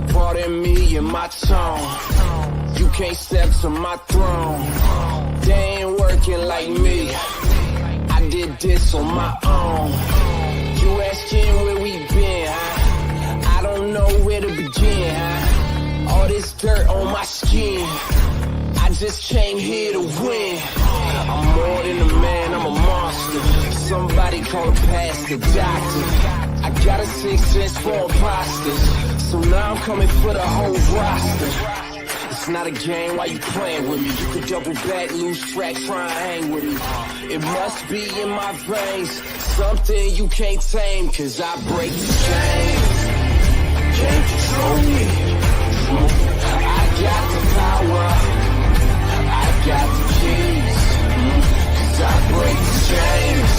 Pardon me and my tone. You can't step to my throne. They ain't working like me. I did this on my own. You asking where we been, huh? I don't know where to begin, huh? All this dirt on my skin. I just came here to win. I'm more than a man, I'm a monster. Somebody call a pastor, doctor. I got a 6th sense for imposters. So now I'm coming for the whole roster. It's not a game, why you playing with me? You could double back, lose track, try and hang with me. It must be in my veins, something you can't tame, cause I break the chains. Can't control me. I got the power, I got the keys, cause I break the chains.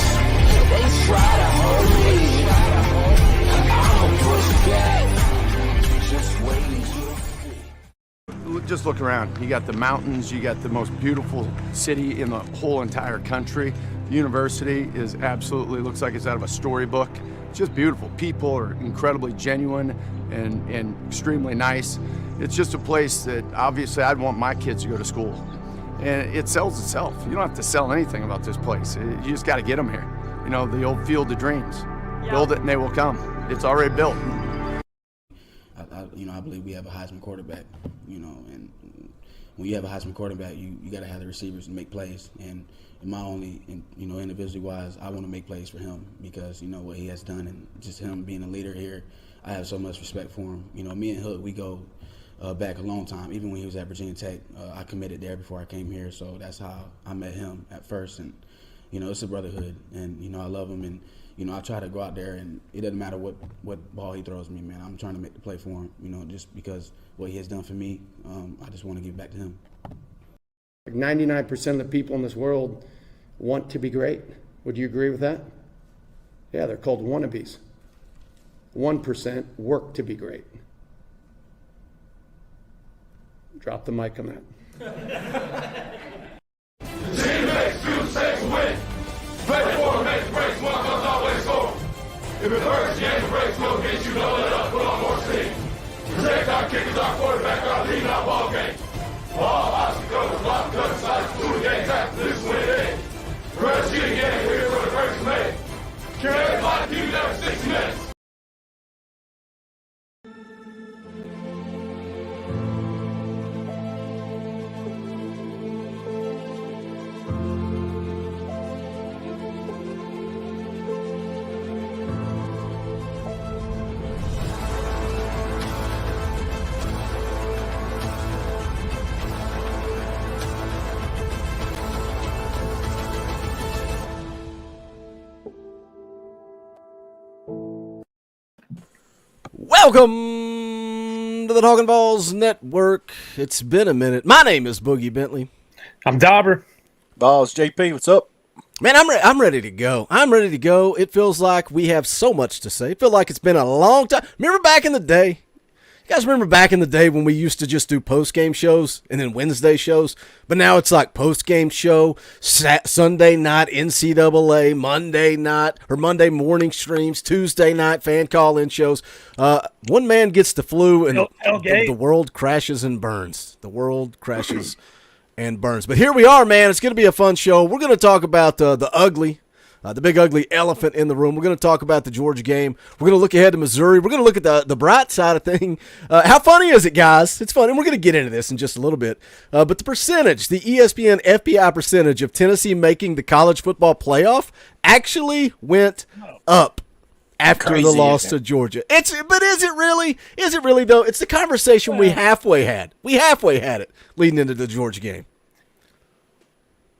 They try to hold me, I'ma push back, just wait until just look around. You got the mountains, you got the most beautiful city in the whole entire country. The university is absolutely, looks like it's out of a storybook. It's just beautiful. People are incredibly genuine and extremely nice. It's just a place that obviously I'd want my kids to go to school. And it sells itself. You don't have to sell anything about this place. You just got to get them here. You know, the old field of dreams. Yep. Build it and they will come. It's already built. I believe we have a Heisman quarterback, and when you have a Heisman quarterback, you got to have the receivers to make plays. And individually wise, I want to make plays for him because, what he has done and just him being a leader here, I have so much respect for him. Me and Hook, we go back a long time. Even when he was at Virginia Tech, I committed there before I came here, so that's how I met him at first. And, it's a brotherhood, and, I love him. And, I try to go out there, and it doesn't matter what ball he throws me, man. I'm trying to make the play for him, just because what he has done for me, I just want to give back to him. 99% of the people in this world want to be great. Would you agree with that? Yeah, they're called wannabes. 1% work to be great. Drop the mic on that. Team makes 2 6 win. Play 4 makes breaks, 1 comes always score. If it hurts, you ain't breaks, we'll get you, double it up, put on more steam. Protect our kickers, our quarterback, our lead, our ball game. All obstacles, block, cut, sides, 2 games after this win in. First year game, we're here for the first May. Carry everybody, keep it up 60 minutes. Welcome to the Talkin VAWLS Network. It's been a minute. My name is Boogie Bentley. I'm Dauber. Balls JP, what's up? Man, I'm ready to go. I'm ready to go. It feels like we have so much to say. I feel like it's been a long time. Remember back in the day? You guys remember back in the day when we used to just do post-game shows and then Wednesday shows? But now it's like post-game show, Sunday night NCAA, Monday night or Monday morning streams, Tuesday night fan call-in shows. One man gets the flu and the world crashes and burns. The world crashes and burns. But here we are, man. It's going to be a fun show. We're going to talk about the ugly. The big ugly elephant in the room. We're going to talk about the Georgia game. We're going to look ahead to Missouri. We're going to look at the bright side of thing. How funny is it, guys? It's fun, and we're going to get into this in just a little bit. But the percentage, the ESPN FPI percentage of Tennessee making the college football playoff actually went up after the loss to Georgia. But is it really? Is it really, though? It's the conversation we halfway had. We halfway had it leading into the Georgia game.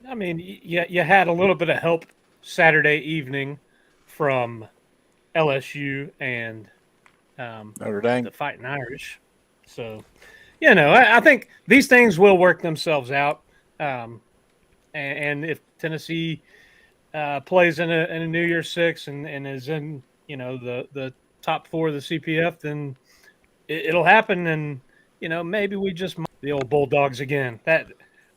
I mean, you had a little bit of help Saturday evening from LSU and Notre Dame, the Fighting Irish. So, I think these things will work themselves out. And if Tennessee plays in a New Year's Six and is in the top 4 of the CPF, then it'll happen. And maybe we just the old Bulldogs again. That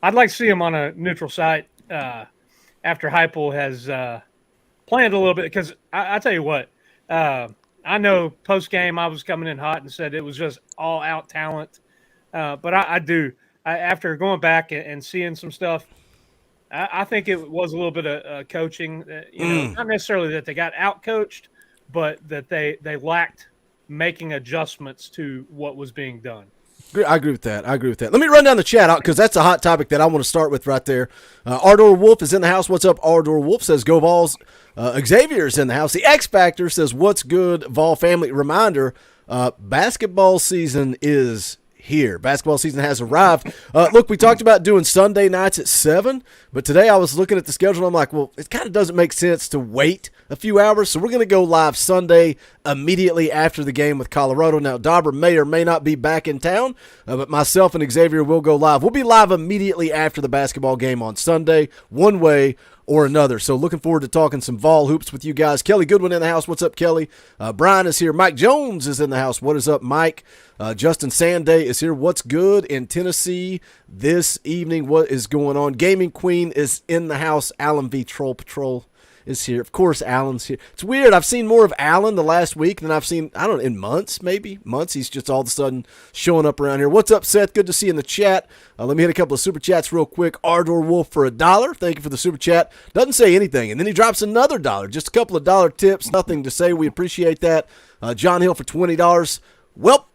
I'd like to see them on a neutral site after Heupel has planned a little bit, because I tell you what, I know post game I was coming in hot and said it was just all out talent, but after going back and seeing some stuff, I think it was a little bit of coaching. Not necessarily that they got out coached, but that they lacked making adjustments to what was being done. I agree with that. Let me run down the chat out because that's a hot topic that I want to start with right there. Ardor Wolf is in the house. What's up, Ardor Wolf? Says, go Vols. Xavier's in the house. The X Factor says, what's good, Vol family? Reminder, basketball season is here. Basketball season has arrived. Look, we talked about doing Sunday nights at 7, but today I was looking at the schedule and I'm like, well, it kind of doesn't make sense to wait a few hours, so we're going to go live Sunday immediately after the game with Colorado. Now, Dauber may or may not be back in town, but myself and Xavier will go live. We'll be live immediately after the basketball game on Sunday, one way or another. So looking forward to talking some Vol hoops with you guys. Kelly Goodwin in the house. What's up, Kelly? Brian is here. Mike Jones is in the house. What is up, Mike? Justin Sanday is here. What's good in Tennessee this evening? What is going on? Gaming Queen is in the house. Alan V. Troll Patrol is here. Of course, Alan's here. It's weird. I've seen more of Alan the last week than I've seen, I don't know, in months, maybe. Months. He's just all of a sudden showing up around here. What's up, Seth? Good to see you in the chat. Let me hit a couple of super chats real quick. Ardor Wolf for $1. Thank you for the super chat. Doesn't say anything. And then he drops another $1. Just a couple of dollar tips. Nothing to say. We appreciate that. John Hill for $20. Welp.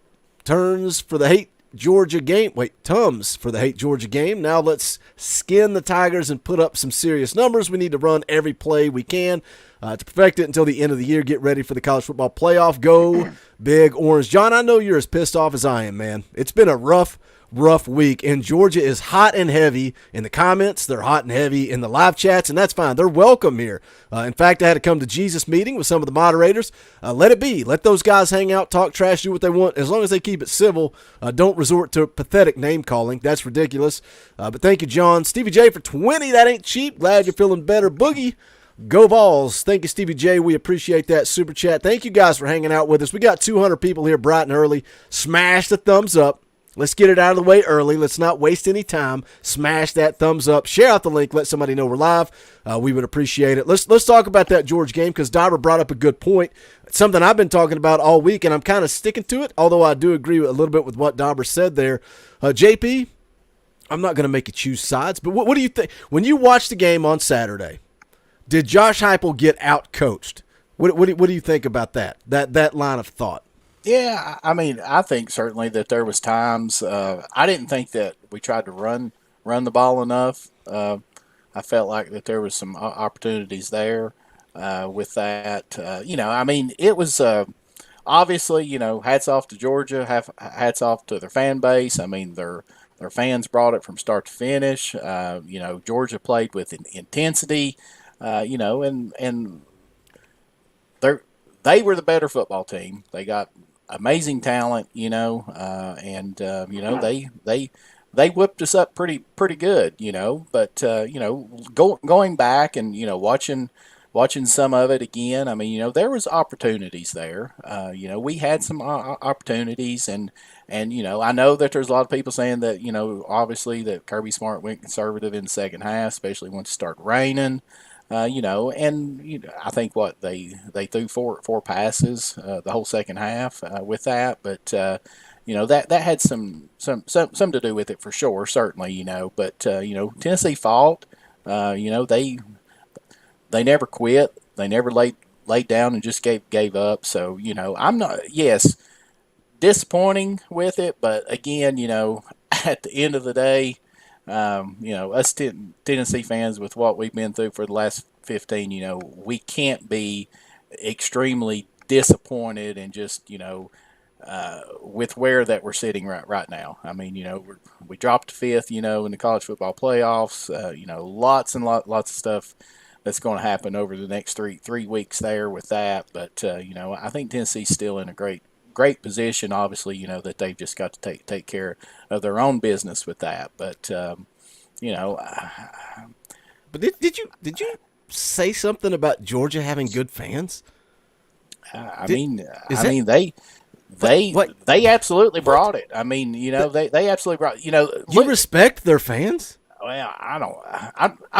Turns for the Hate Georgia game. Tums for the Hate Georgia game. Now let's skin the Tigers and put up some serious numbers. We need to run every play we can to perfect it until the end of the year. Get ready for the college football playoff. Go Big Orange. John, I know you're as pissed off as I am, man. It's been a rough week, and Georgia is hot and heavy in the comments. They're hot and heavy in the live chats, and that's fine. They're welcome here. In fact, I had to come to Jesus meeting with some of the moderators. Let it be. Let those guys hang out, talk trash, do what they want, as long as they keep it civil. Don't resort to pathetic name-calling. That's ridiculous. But thank you, John. Stevie J for 20. That ain't cheap. Glad you're feeling better. Boogie. Go Vols. Thank you, Stevie J. We appreciate that super chat. Thank you guys for hanging out with us. We got 200 people here bright and early. Smash the thumbs up. Let's get it out of the way early. Let's not waste any time. Smash that thumbs up. Share out the link. Let somebody know we're live. We would appreciate it. Let's talk about that Georgia game because Dauber brought up a good point. It's something I've been talking about all week, and I'm kind of sticking to it, although I do agree a little bit with what Dauber said there. JP, I'm not going to make you choose sides, but what do you think? When you watched the game on Saturday, did Josh Heupel get out-coached? What do you think about that line of thought? Yeah, I mean, I think certainly that there was times. I didn't think that we tried to run the ball enough. I felt like that there was some opportunities there with that. I mean, it was obviously, hats off to Georgia, hats off to their fan base. I mean, their fans brought it from start to finish. Georgia played with intensity. And they were the better football team. They got amazing talent, they whipped us up pretty good, but going back and watching some of it again, I mean, there was opportunities there. We had some opportunities, and I know that there's a lot of people saying that, obviously that Kirby Smart went conservative in the second half, especially once it started raining. I think they threw four passes the whole second half with that, but that had some to do with it for sure, certainly, but Tennessee fought. They never quit. They never laid down and just gave up. So I'm not disappointing with it, but again, at the end of the day. Us Tennessee fans, with what we've been through for the last 15, we can't be extremely disappointed and just, with where that we're sitting right now. I mean, we dropped to fifth, in the college football playoffs. Lots and lots of stuff that's going to happen over the next three weeks there with that. But I think Tennessee's still in a great position, obviously, that they've just got to take care of their own business with that. But but did you say something about Georgia having good fans? They absolutely brought it. I mean, they absolutely brought. You respect their fans? Well, I'm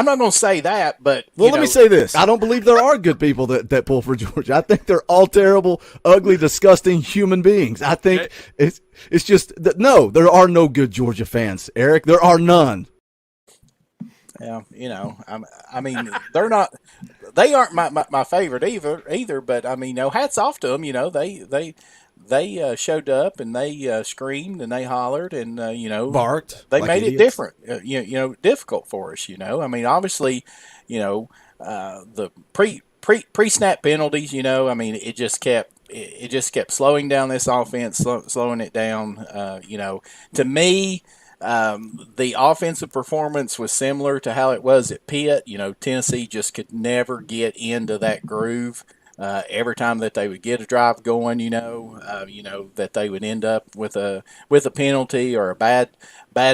not going to say that, but Well, let me say this. I don't believe there are good people that pull for Georgia. I think they're all terrible, ugly, disgusting human beings. I think it's just that no, there are no good Georgia fans, Eric. There are none. Yeah, I mean, they aren't my favorite either. But I mean, hats off to them. They showed up and they screamed and they hollered and Barked. they like made it idiots. different. Difficult for us. I mean, obviously, the pre snap penalties. I mean, it just kept slowing down this offense, slowing it down. To me. The offensive performance was similar to how it was at Pitt. Tennessee just could never get into that groove. Every time that they would get a drive going, that they would end up with a penalty or a bad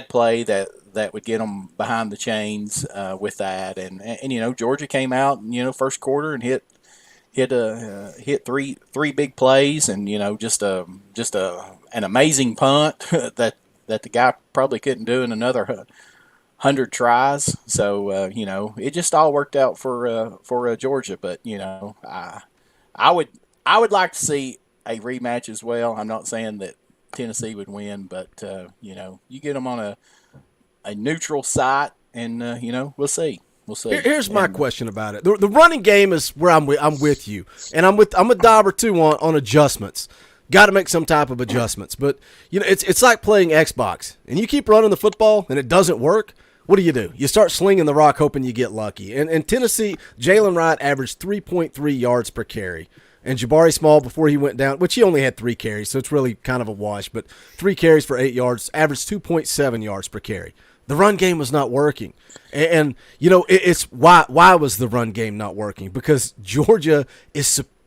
play that would get them behind the chains with that. And Georgia came out and first quarter and hit three big plays and just an amazing punt that the guy probably couldn't do in another 100 tries. So it just all worked out for Georgia. But I would like to see a rematch as well. I'm not saying that Tennessee would win, but you get them on a neutral site, and we'll see. We'll see. Here's my question about it. The running game is where I'm with you, and I'm with Dauber too on adjustments. Got to make some type of adjustments, but it's like playing Xbox, and you keep running the football and it doesn't work. What do? You start slinging the rock, hoping you get lucky. And Tennessee, Jalen Wright averaged 3.3 yards per carry, and Jabari Small before he went down, which he only had 3 carries, so it's really kind of a wash. But 3 carries for 8 yards, averaged 2.7 yards per carry. The run game was not working, and it's why was the run game not working? Because Georgia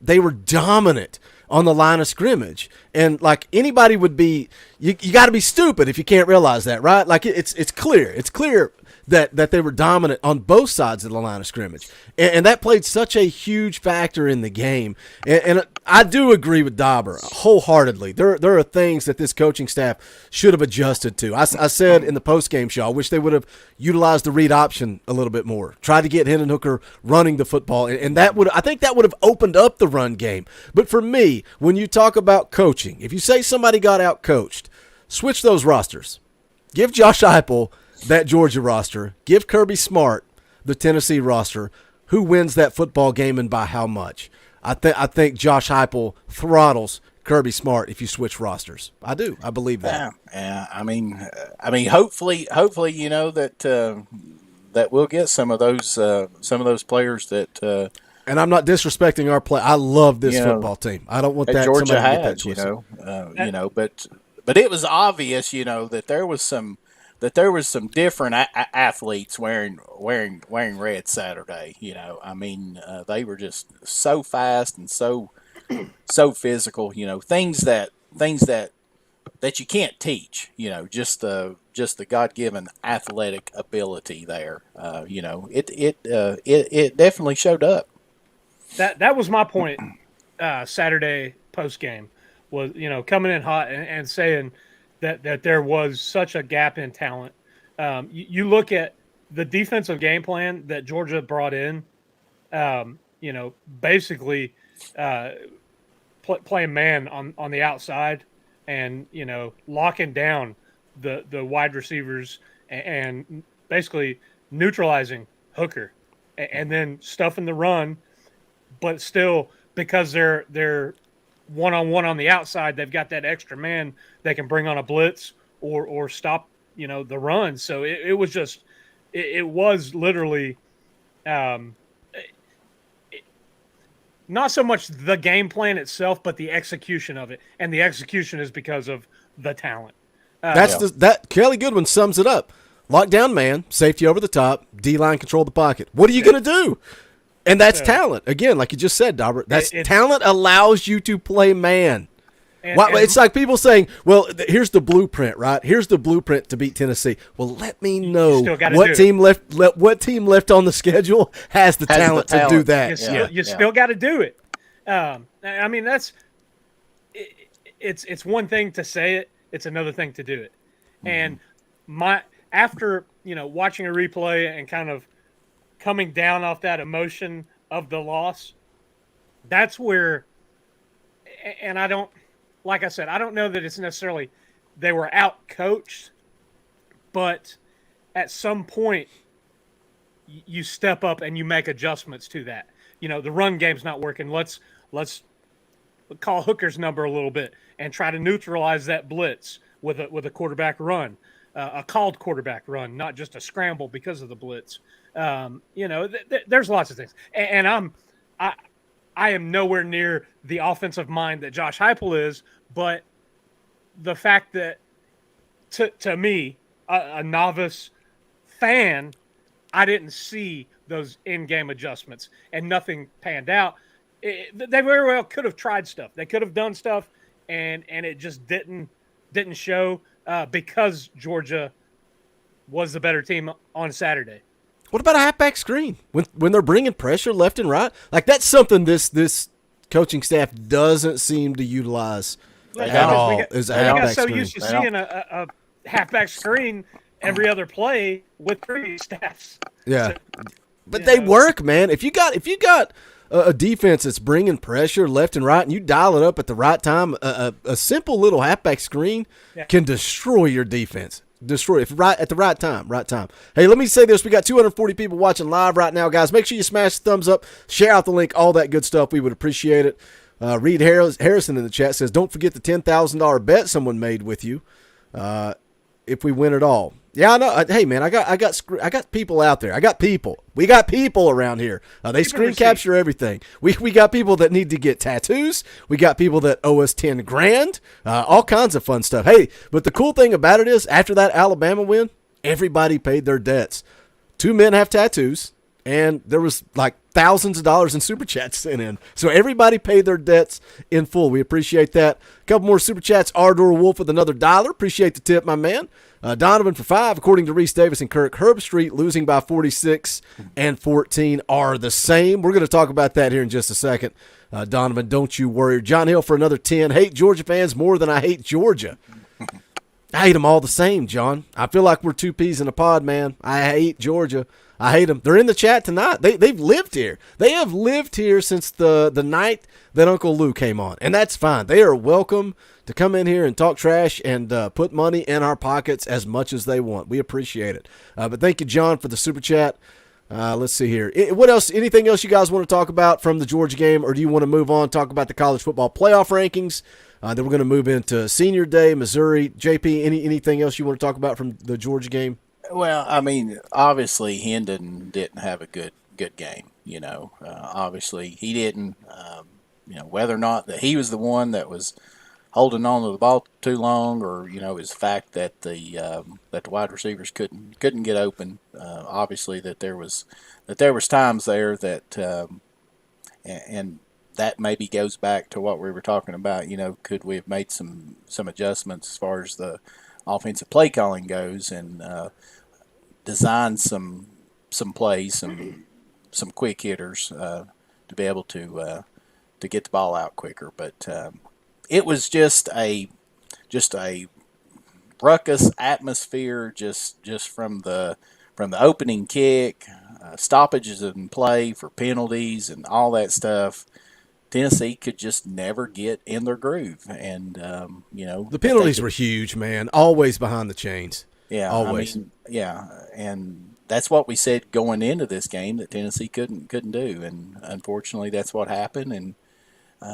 they were dominant on the line of scrimmage. And like anybody would be, you got to be stupid if you can't realize that, right? Like it's clear. It's clear that they were dominant on both sides of the line of scrimmage. And that played such a huge factor in the game. And I do agree with Dauber wholeheartedly. There are things that this coaching staff should have adjusted to. I said in the postgame show, I wish they would have utilized the read option a little bit more. Tried to get Hendon Hooker running the football. And I think that would have opened up the run game. But for me, when you talk about coaching, if you say somebody got out coached, switch those rosters. Give Josh Heupel that Georgia roster. Give Kirby Smart the Tennessee roster. Who wins that football game and by how much? I think Josh Heupel throttles Kirby Smart if you switch rosters. I do. I believe that. Yeah. I mean, hopefully, that we'll get some of those players that. And I'm not disrespecting our play. I love this football team. I don't want that Georgia somebody to had, get that but it was obvious, that there was some different athletes wearing red Saturday. I mean, they were just so fast and so physical. Things that you can't teach. Just the God-given athletic ability there. It definitely showed up. That was my point. Saturday post game was coming in hot and saying that there was such a gap in talent. You look at the defensive game plan that Georgia brought in. Basically playing man on the outside and locking down the wide receivers and basically neutralizing Hooker and then stuffing the run. But still, because they're one-on-one on the outside, they've got that extra man they can bring on a blitz or stop, the run. So it was literally not so much the game plan itself, but the execution of it. And the execution is because of the talent. That Kelly Goodwin sums it up. Lockdown man, safety over the top, D-line control the pocket. What are you going to do? And that's talent. Again, like you just said, Dauber, talent allows you to play man. It's like people saying, well, here's the blueprint, right? Here's the blueprint to beat Tennessee. Well, let me know what team left on the schedule has the talent to do that. You still got to do it. I mean, it's one thing to say it. It's another thing to do it. Mm-hmm. And after watching a replay and kind of coming down off that emotion of the loss, that's where, and I don't, like I said, I don't know that it's necessarily they were out coached, but at some point you step up and you make adjustments to that. The run game's not working. Let's call Hooker's number a little bit and try to neutralize that blitz with a quarterback run, a called quarterback run, not just a scramble because of the blitz. There's lots of things, and I am nowhere near the offensive mind that Josh Heupel is, but the fact that to me, a novice fan, I didn't see those in-game adjustments and nothing panned out. They very well could have tried stuff. They could have done stuff, and it just didn't show because Georgia was the better team on Saturday. What about a halfback screen when they're bringing pressure left and right? Like, that's something this coaching staff doesn't seem to utilize at all. Is a halfback so screen. Used to seeing a halfback screen every other play with previous staffs. Yeah, but they work, man. If you got a defense that's bringing pressure left and right, and you dial it up at the right time, a simple little halfback screen can destroy your defense. Destroy it at the right time. Hey, let me say this. We got 240 people watching live right now, guys. Make sure you smash the thumbs up, share out the link, all that good stuff. We would appreciate it. Reed Harrison in the chat says, don't forget the $10,000 bet someone made with you if we win it all. Yeah, I know. Hey, man, I got people out there. I got people. We got people around here. They screen capture everything. We got people that need to get tattoos. We got people that owe us $10,000. All kinds of fun stuff. Hey, but the cool thing about it is, after that Alabama win, everybody paid their debts. 2 men have tattoos, and there was like thousands of dollars in super chats sent in. So everybody paid their debts in full. We appreciate that. A couple more super chats. Ardor Wolf with another $1. Appreciate the tip, my man. Donovan for 5, according to Reese Davis and Kirk. Herb Street losing by 46 and 14 are the same. We're going to talk about that here in just a second. Donovan, don't you worry. John Hill for another 10. Hate Georgia fans more than I hate Georgia. I hate them all the same, John. I feel like we're two peas in a pod, man. I hate Georgia. I hate them. They're in the chat tonight. They've lived here. They have lived here since the night that Uncle Lou came on, and that's fine. They are welcome to come in here and talk trash and put money in our pockets as much as they want. We appreciate it. But thank you, John, for the super chat. Let's see here. What else? Anything else you guys want to talk about from the Georgia game, or do you want to move on, talk about the college football playoff rankings? Then we're going to move into Senior Day, Missouri. JP, anything else you want to talk about from the Georgia game? Well, I mean, obviously Hendon didn't have a good game. Obviously he didn't. Whether or not that he was the one that was holding on to the ball too long, or it was the fact that the wide receivers couldn't get open. Obviously that there was times there that and that maybe goes back to what we were talking about. Could we have made some adjustments as far as the offensive play calling goes, and design some plays, some quick hitters to be able to get the ball out quicker. But it was just a ruckus atmosphere just from the opening kick, stoppages in play for penalties and all that stuff. Tennessee could just never get in their groove, and the penalties were huge, man. Always behind the chains. Yeah, always. And that's what we said going into this game, that Tennessee couldn't do, and unfortunately that's what happened. And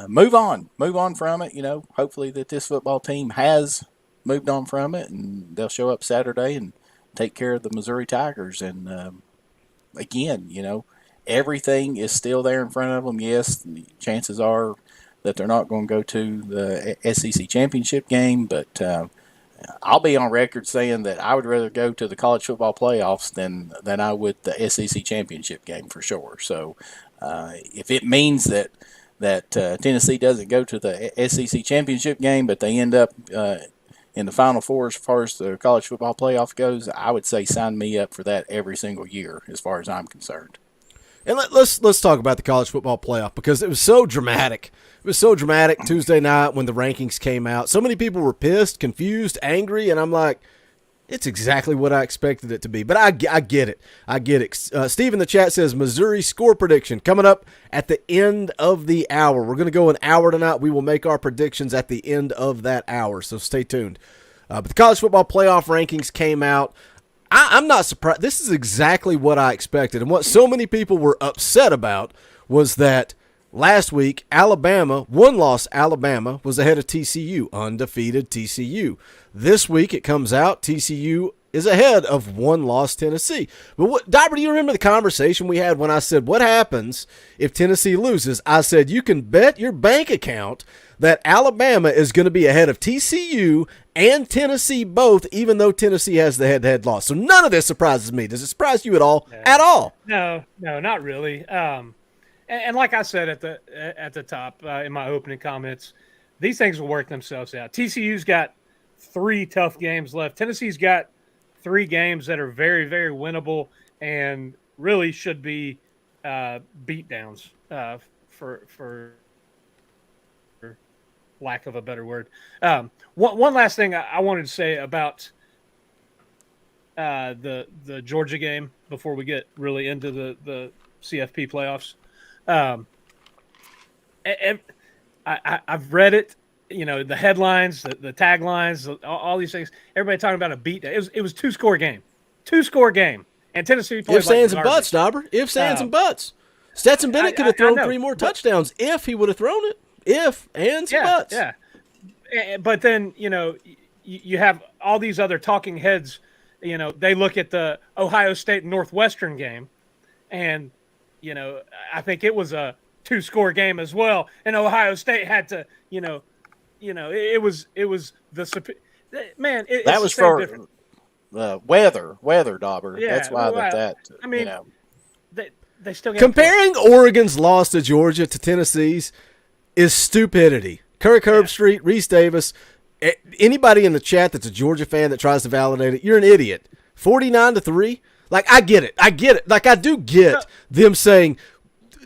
move on from it. Hopefully that this football team has moved on from it, and they'll show up Saturday and take care of the Missouri Tigers. And again, everything is still there in front of them. Yes, the chances are that they're not going to go to the SEC championship game, but I'll be on record saying that I would rather go to the college football playoffs than I would the SEC championship game for sure. So if it means that Tennessee doesn't go to the SEC championship game, but they end up in the Final Four as far as the college football playoff goes, I would say sign me up for that every single year as far as I'm concerned. And let's talk about the college football playoff, because it was so dramatic. It was so dramatic Tuesday night when the rankings came out. So many people were pissed, confused, angry, and I'm like, It's exactly what I expected it to be, but I get it. I get it. Steve in the chat says Missouri score prediction coming up at the end of the hour. We're going to go an hour tonight. We will make our predictions at the end of that hour, so stay tuned. But the college football playoff rankings came out. I'm not surprised. This is exactly what I expected, and what so many people were upset about was that last week, Alabama, one-loss Alabama, was ahead of TCU, undefeated TCU. This week, it comes out, TCU is ahead of one-loss Tennessee. But Dobber, do you remember the conversation we had when I said, what happens if Tennessee loses? I said, you can bet your bank account that Alabama is going to be ahead of TCU and Tennessee both, even though Tennessee has the head-to-head loss. So none of this surprises me. Does it surprise you at all? No. At all? No, not really. And like I said at the top in my opening comments, these things will work themselves out. TCU's got 3 tough games left. Tennessee's got 3 games that are very, very winnable and really should be beatdowns for lack of a better word. One last thing I wanted to say about the Georgia game before we get really into the CFP playoffs. I've read it, the headlines, the taglines, all these things. Everybody talking about a beatdown. It was 2-score game, and Tennessee played Ifs, ands, and buts, Dauber. Ifs, ands, and buts. Stetson Bennett could have thrown 3 more touchdowns if he would have thrown it. If, ands, and buts. Yeah. But then, you have all these other talking heads, they look at the Ohio State Northwestern game, and, I think it was a 2-score game as well. And Ohio State had to, it was the man. That was for weather, Dauber. Yeah, that's why that. I mean, they still get comparing Oregon's loss to Georgia to Tennessee's is stupidity. Kirk Herbstreit, Reese Davis, anybody in the chat that's a Georgia fan that tries to validate it, you're an idiot. 49-3. Like, I get it. Like, I do get them saying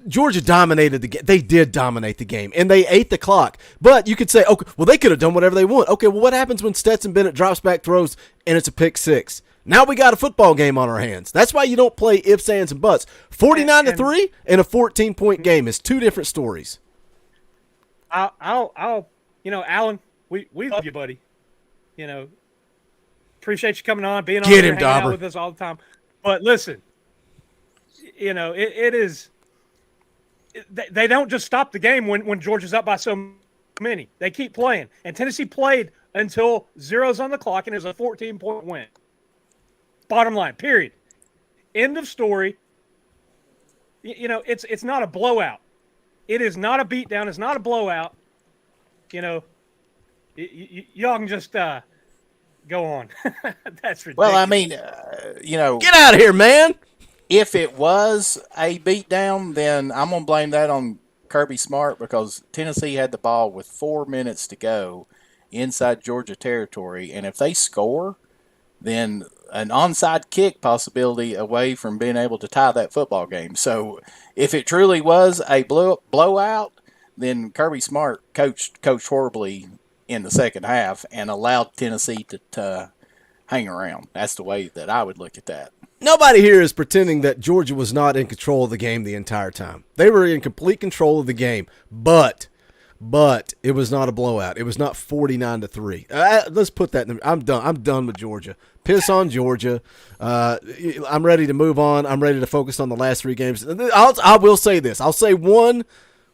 Georgia dominated the game. They did dominate the game, and they ate the clock. But you could say, okay, well, they could have done whatever they want. Okay, well, what happens when Stetson Bennett drops back, throws, and it's a pick 6? Now we got a football game on our hands. That's why you don't play ifs, ands, and buts. 49-3 and a 14-point game is 2 different stories. I'll Alan, we love you, buddy. Appreciate you coming on, being on Get here, him, hanging out Dauber. with us all the time. But listen, it is. They don't just stop the game when Georgia's up by so many. They keep playing, and Tennessee played until 0's on the clock, and it was a 14-point win. Bottom line, period. End of story. It's not a blowout. It is not a beatdown. It's not a blowout. Y'all can just go on. That's ridiculous. Well, I mean, Get out of here, man. if it was a beatdown, then I'm going to blame that on Kirby Smart because Tennessee had the ball with 4 minutes to go inside Georgia territory. And if they score, then an onside kick possibility away from being able to tie that football game. So if it truly was a blowout, then Kirby Smart coached horribly in the second half and allowed Tennessee to hang around. That's the way that I would look at that. Nobody here is pretending that Georgia was not in control of the game the entire time. They were in complete control of the game, but it was not a blowout. It was not 49-3. Let's put that in. I'm done. I'm done with Georgia. Piss on Georgia. I'm ready to move on. I'm ready to focus on the last 3 games. I will say this. I'll say one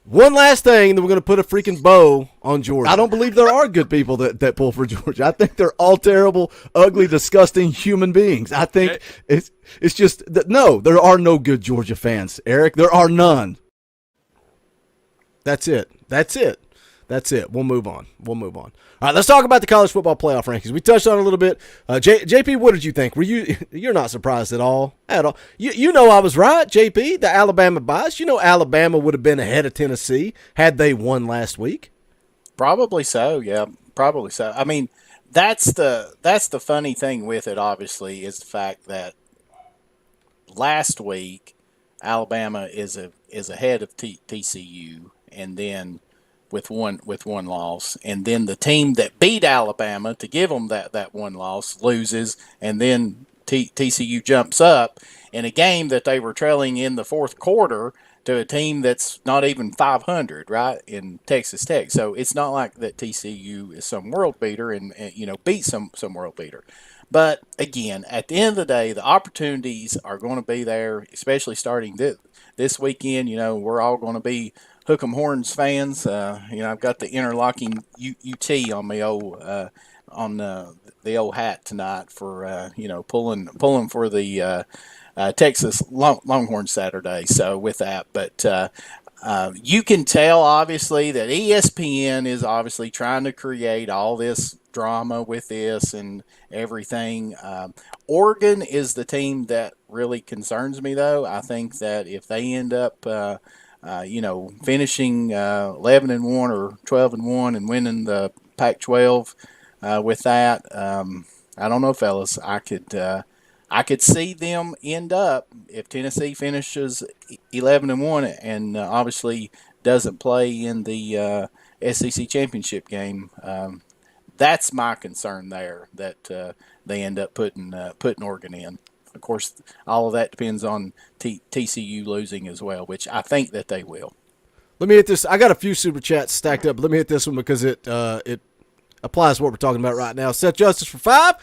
last thing, then we're going to put a freaking bow on Georgia. I don't believe there are good people that pull for Georgia. I think they're all terrible, ugly, disgusting human beings. I think it's just that no, there are no good Georgia fans, Eric. There are none. That's it. We'll move on. All right, let's talk about the college football playoff rankings. We touched on it a little bit. JP, what did you think? You're not surprised at all? You know I was right, JP, the Alabama bias. You know Alabama would have been ahead of Tennessee had they won last week. Probably so, yeah. Probably so. I mean, that's the funny thing with it, obviously, is the fact that last week Alabama is ahead of TCU, and then with one loss, and then the team that beat Alabama to give them that one loss loses, and then TCU jumps up in a game that they were trailing in the fourth quarter to a team that's not even 500, right, in Texas Tech. So it's not like that TCU is some world beater and beat some world beater. But again, at the end of the day, the opportunities are going to be there, especially starting this weekend. We're all going to be Hook 'em Horns fans. I've got the interlocking UT on my old on the old hat tonight for pulling for the Texas Longhorn Saturday. So with that, but you can tell obviously that ESPN is obviously trying to create all this drama with this and everything. Oregon is the team that really concerns me, though. I think that if they end up, finishing 11-1 or 12-1 and winning the Pac-12 with that, I don't know, fellas. I could see them end up if Tennessee finishes 11-1 and obviously doesn't play in the SEC championship game. That's my concern there, that they end up putting Oregon in. Of course, all of that depends on TCU losing as well, which I think that they will. Let me hit this. I got a few super chats stacked up, but let me hit this one because it applies to what we're talking about right now. Seth Justice for 5.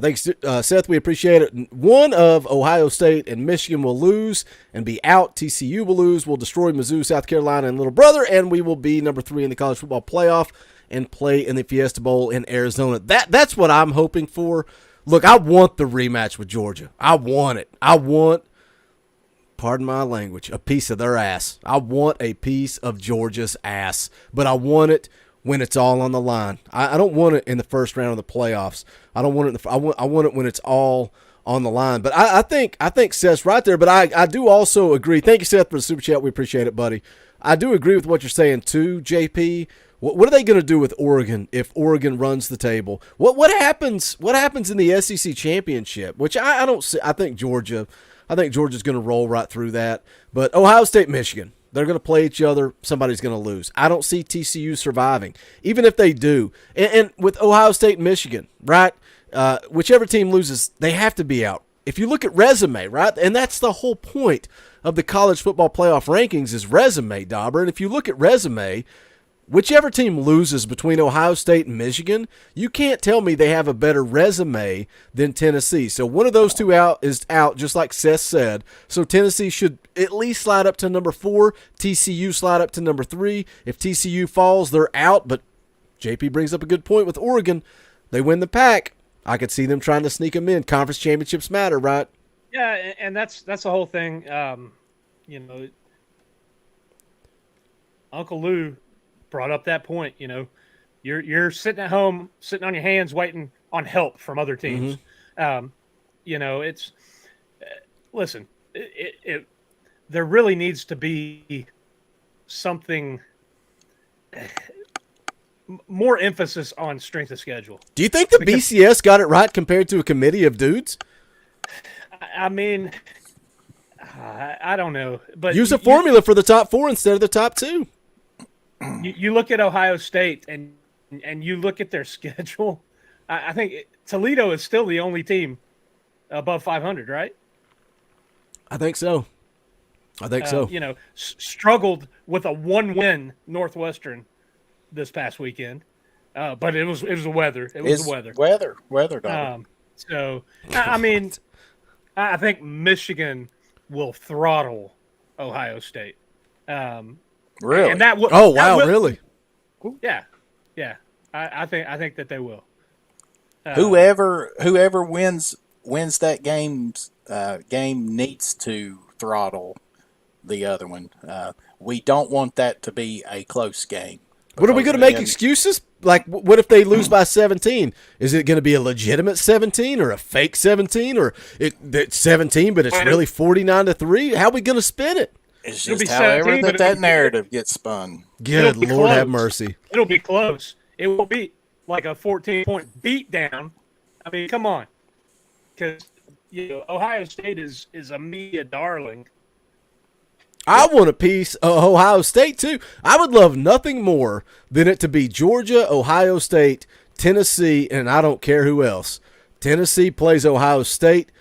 Thanks, Seth. We appreciate it. One of Ohio State and Michigan will lose and be out. TCU will lose. We'll destroy Mizzou, South Carolina, and Little Brother, and we will be number 3 in the college football playoff and play in the Fiesta Bowl in Arizona. That's what I'm hoping for. Look, I want the rematch with Georgia. I want it. I want, pardon my language, a piece of their ass. I want a piece of Georgia's ass, but I want it when it's all on the line. I don't want it in the first round of the playoffs. I don't want it. I want it when it's all on the line. But I think Seth's right there. But I do also agree. Thank you, Seth, for the super chat. We appreciate it, buddy. I do agree with what you're saying too, JP. What are they going to do with Oregon if Oregon runs the table? What happens? What happens in the SEC championship? Which I don't see. I think Georgia's going to roll right through that. But Ohio State, Michigan, they're going to play each other. Somebody's going to lose. I don't see TCU surviving, even if they do. And with Ohio State and Michigan, right? Whichever team loses, they have to be out. If you look at resume, right? And that's the whole point of the college football playoff rankings is resume, Dauber. And if you look at resume, whichever team loses between Ohio State and Michigan, you can't tell me they have a better resume than Tennessee. So one of those two is out, just like Seth said. So Tennessee should at least slide up to number 4. TCU slide up to number 3. If TCU falls, they're out. But JP brings up a good point with Oregon. They win the Pac. I could see them trying to sneak them in. Conference championships matter, right? Yeah, and that's the whole thing. Uncle Lou brought up that point. You're sitting at home, sitting on your hands, waiting on help from other teams. It's listen. There really needs to be something more emphasis on strength of schedule. Do you think the BCS got it right compared to a committee of dudes? I mean, I don't know, but use a formula for the top 4 instead of the top 2. You look at Ohio State and you look at their schedule. I think Toledo is still the only team above 500, right? I think so. Struggled with a 1-win Northwestern this past weekend, but it was the weather. It was the weather. Weather. So I mean, I think Michigan will throttle Ohio State. Really? And that will. Oh wow! Really? Yeah. I think that they will. Whoever wins that game needs to throttle the other one. We don't want that to be a close game. What are we going to make excuses? Like, what if they lose by 17? Is it going to be a legitimate 17 or a fake 17 or it's 17 but it's really 49-3? How are we going to spin it? It's just however that narrative gets spun. Good Lord have mercy. It'll be close. It will be like a 14-point beat down. I mean, come on. Because Ohio State is a media darling. I want a piece of Ohio State too. I would love nothing more than it to be Georgia, Ohio State, Tennessee, and I don't care who else. Tennessee plays Ohio State,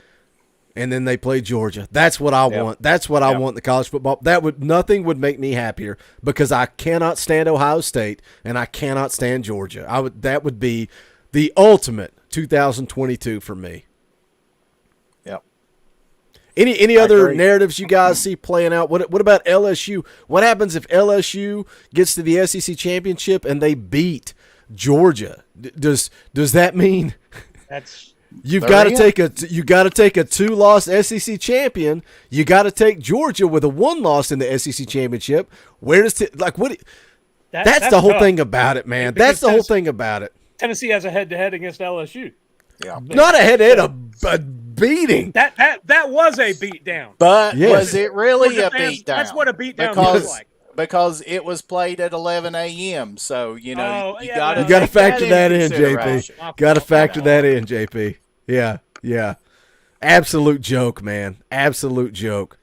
and then they play Georgia. That's what I want. That's what I want in the college football. Nothing would make me happier because I cannot stand Ohio State and I cannot stand Georgia. That would be the ultimate 2022 for me. Yep. Any other narratives you guys see playing out? What about LSU? What happens if LSU gets to the SEC championship and they beat Georgia? Does that mean you've got to take a 2-loss SEC champion? You got to take Georgia with a 1-loss in the SEC championship. Where does that's the whole thing about it, man. That's the whole thing about it. Tennessee has a head-to-head against LSU. Yeah. Not a head-to-head, a beating. That was a beatdown. But was it really a beatdown? That's what a beatdown looks like. Because it was played at 11 a.m. So, you know, you got to factor that in, JP. Got to factor that in, JP. Yeah. Absolute joke, man. Absolute joke.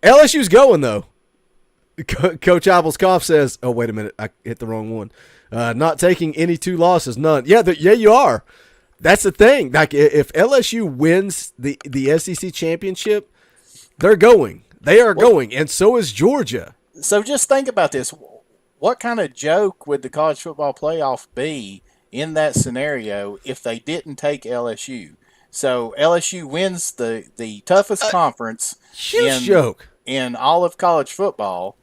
LSU's going, though. Coach Abelskoff says, oh, wait a minute. I hit the wrong one. Not taking any 2 losses, none. Yeah, you are. That's the thing. Like, if LSU wins the SEC championship, they're going. They are going, and so is Georgia. So just think about this. What kind of joke would the college football playoff be in that scenario if they didn't take LSU? So LSU wins the toughest conference in all of college football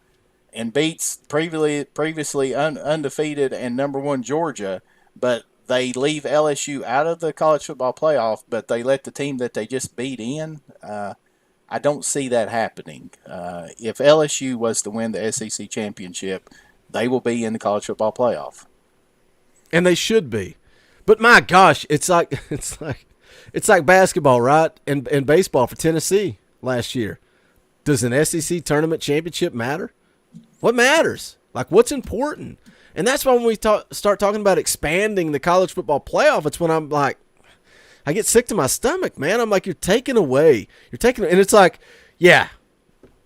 and beats previously undefeated and number 1 Georgia, but they leave LSU out of the college football playoff, but they let the team that they just beat in. I don't see that happening. If LSU was to win the SEC championship, they will be in the college football playoff, and they should be. But my gosh, it's like basketball, right? And baseball for Tennessee last year. Does an SEC tournament championship matter? What matters? Like, what's important? And that's why when we start talking about expanding the college football playoff, it's when I'm like, I get sick to my stomach, man. I'm like, you're taking away. And it's like, yeah,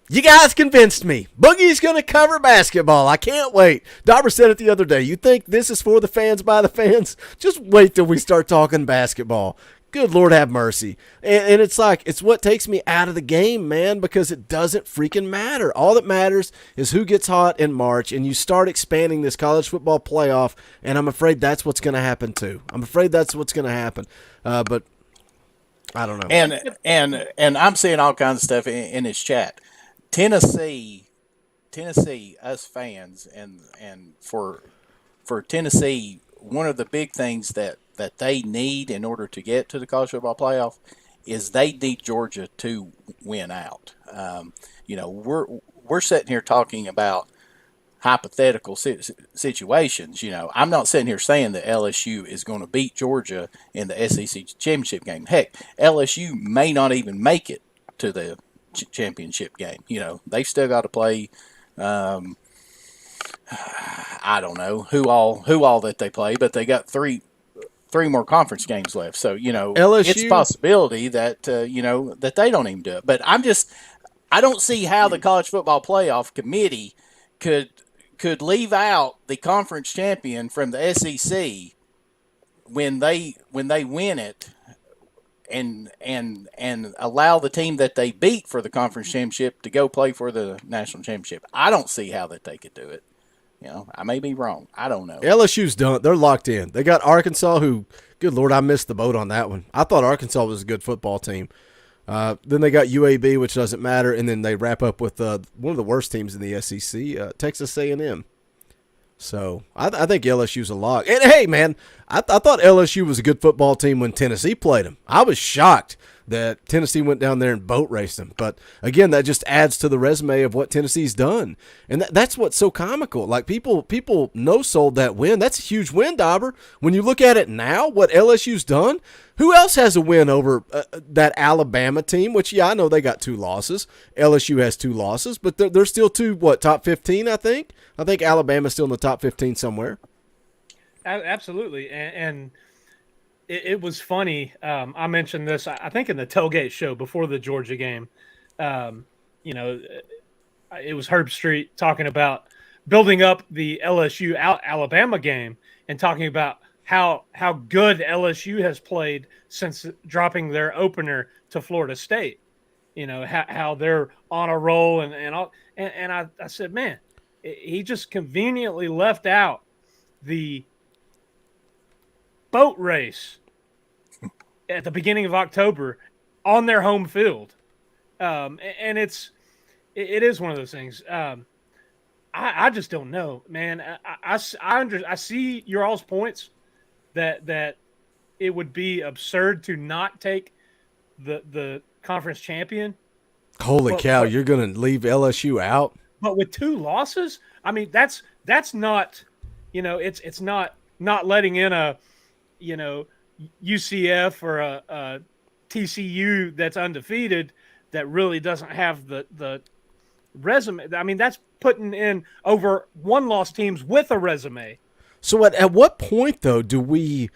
you guys convinced me. Boogie's going to cover basketball. I can't wait. Dauber said it the other day. You think this is for the fans by the fans? Just wait till we start talking basketball. Good Lord have mercy. And it's like, it's what takes me out of the game, man, because it doesn't freaking matter. All that matters is who gets hot in March, and you start expanding this college football playoff, and I'm afraid that's what's going to happen too. But I don't know. And I'm seeing all kinds of stuff in his chat. Tennessee, us fans, and for Tennessee, one of the big things that they need in order to get to the college football playoff is they need Georgia to win out. We're sitting here talking about hypothetical situations. I'm not sitting here saying that LSU is going to beat Georgia in the SEC championship game. Heck, LSU may not even make it to the championship game. They've still got to play. I don't know who all that they play, but they got three more conference games left. So, LSU, it's a possibility that, that they don't even do it. But I don't see how the College Football Playoff Committee could leave out the conference champion from the SEC when they win it and allow the team that they beat for the conference championship to go play for the national championship. I don't see how that they could do it. I may be wrong. I don't know. LSU's done. They're locked in. They got Arkansas, who, good Lord, I missed the boat on that one. I thought Arkansas was a good football team. Then they got UAB, which doesn't matter, and then they wrap up with one of the worst teams in the SEC, Texas A&M. So I think LSU's a lock. And, hey, man, I thought LSU was a good football team when Tennessee played them. I was shocked that Tennessee went down there and boat raced them. But, again, that just adds to the resume of what Tennessee's done. And that's what's so comical. Like, people no-sold that win. That's a huge win, Dauber. When you look at it now, what LSU's done, who else has a win over that Alabama team, which, yeah, I know they got 2 losses. LSU has 2 losses, but they're still top 15, I think? I think Alabama's still in the top 15 somewhere. Absolutely. And it was funny. I mentioned this, I think, in the tailgate show before the Georgia game. it was Herb Street talking about building up the LSU Alabama game and talking about how good LSU has played since dropping their opener to Florida State. You know, how they're on a roll and all. And I said, man, he just conveniently left out the boat race at the beginning of October on their home field. And it is one of those things. I just don't know, man. I see your all's points that it would be absurd to not take the conference champion. Holy cow, you're going to leave LSU out? But with 2 losses, I mean, that's not, you know, it's not letting in a, you know, UCF or a TCU that's undefeated that really doesn't have the resume. I mean, that's putting in over 1-loss teams with a resume. So at what point, though, do we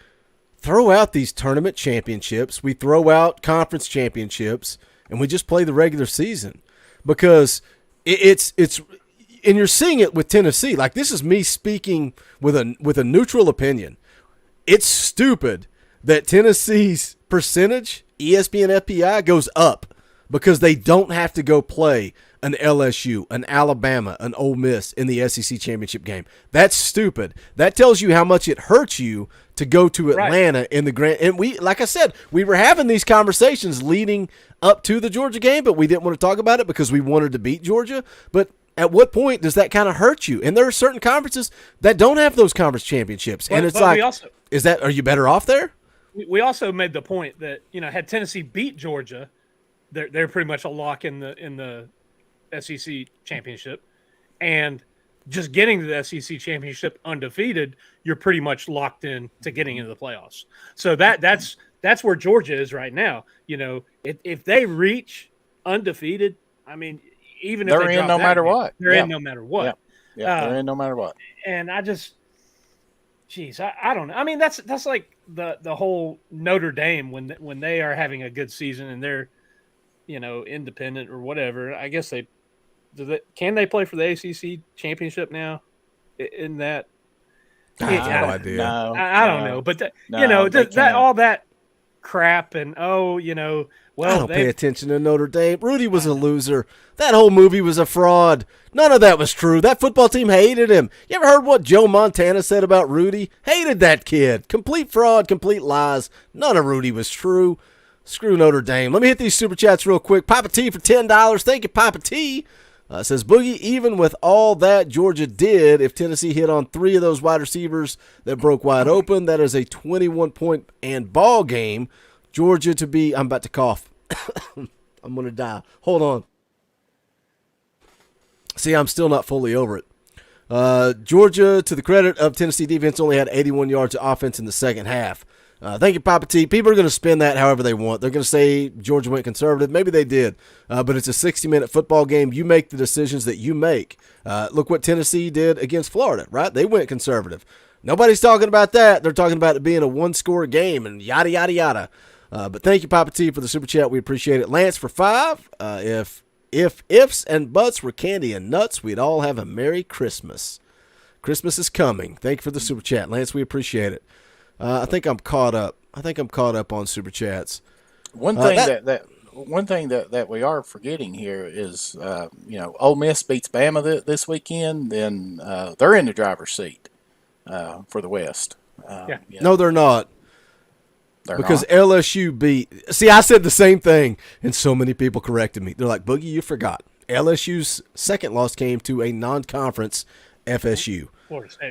throw out these tournament championships, we throw out conference championships, and we just play the regular season? Because it's and you're seeing it with Tennessee. Like, this is me speaking with a neutral opinion. It's stupid that Tennessee's percentage, ESPN FPI, goes up because they don't have to go play an LSU, an Alabama, an Ole Miss in the SEC championship game. That's stupid. That tells you how much it hurts you to go to Atlanta in the grand. And we, like I said, we were having these conversations leading up to the Georgia game, but we didn't want to talk about it because we wanted to beat Georgia. But at what point does that kind of hurt you? And there are certain conferences that don't have those conference championships, and it's like, are you better off there? We also made the point that, you know, had Tennessee beat Georgia, they're pretty much a lock in the SEC championship, and just getting to the SEC championship undefeated, you're pretty much locked in to getting into the playoffs. So that's where Georgia is right now. You know, if they reach undefeated, I mean, even if they're in no matter what, they're in no matter what. Yeah, they're in no matter what. And I just, geez, I don't know. I mean, that's like the whole Notre Dame when they are having a good season and they're, you know, independent or whatever. I guess can they play for the ACC championship now? In that, I have no idea. I don't know, but you know, that all that crap and you know, well, I don't pay attention to Notre Dame. Rudy was a loser. That whole movie was a fraud. None of that was true. That football team hated him. You ever heard what Joe Montana said about Rudy? Hated that kid. Complete fraud, complete lies. None of Rudy was true. Screw Notre Dame. Let me hit these super chats real quick. Papa T for $10. Thank you, Papa T. Says, Boogie, even with all that Georgia did, if Tennessee hit on 3 of those wide receivers that broke wide open, that is a 21-point and ball game. Georgia to be, I'm about to cough. I'm going to die. Hold on. See, I'm still not fully over it. Georgia, to the credit of Tennessee defense, only had 81 yards of offense in the second half. Thank you, Papa T. People are going to spin that however they want. They're going to say Georgia went conservative. Maybe they did. But it's a 60-minute football game. You make the decisions that you make. Look what Tennessee did against Florida, right? They went conservative. Nobody's talking about that. They're talking about it being a one-score game and yada, yada, yada. But thank you, Papa T, for the super chat. We appreciate it. Lance for 5. If ifs and buts were candy and nuts, we'd all have a Merry Christmas. Christmas is coming. Thank you for the super chat, Lance. We appreciate it. I think I'm caught up. On super chats. One thing that we are forgetting here is, you know, Ole Miss beats Bama this weekend, then they're in the driver's seat for the West. Yeah. No, they're not. Because LSU beat. See, I said the same thing, and so many people corrected me. They're like, Boogie, you forgot. LSU's second loss came to a non-conference FSU.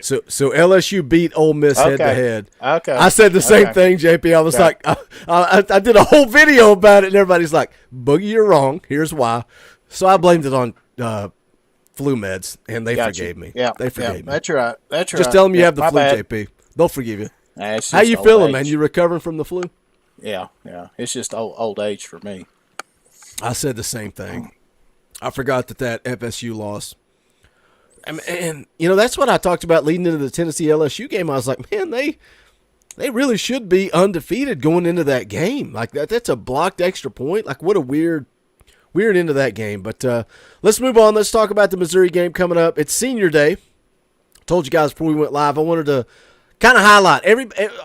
So LSU beat Ole Miss head to head. Okay. I said the same thing, JP. I was like, I did a whole video about it, and everybody's like, Boogie, you're wrong. Here's why. So I blamed it on flu meds, and they forgave me. Yeah, they forgave me. That's right. Just tell them you have the flu, bad. JP. They'll forgive you. How you feeling, man? You recovering from the flu? Yeah. It's just old age for me. I said the same thing. I forgot that FSU loss. And you know, that's what I talked about leading into the Tennessee LSU game. I was like, man, they really should be undefeated going into that game. Like that's a blocked extra point. Like what a weird weird into that game. But let's move on. Let's talk about the Missouri game coming up. It's Senior Day. Told you guys before we went live, I wanted to kind of highlight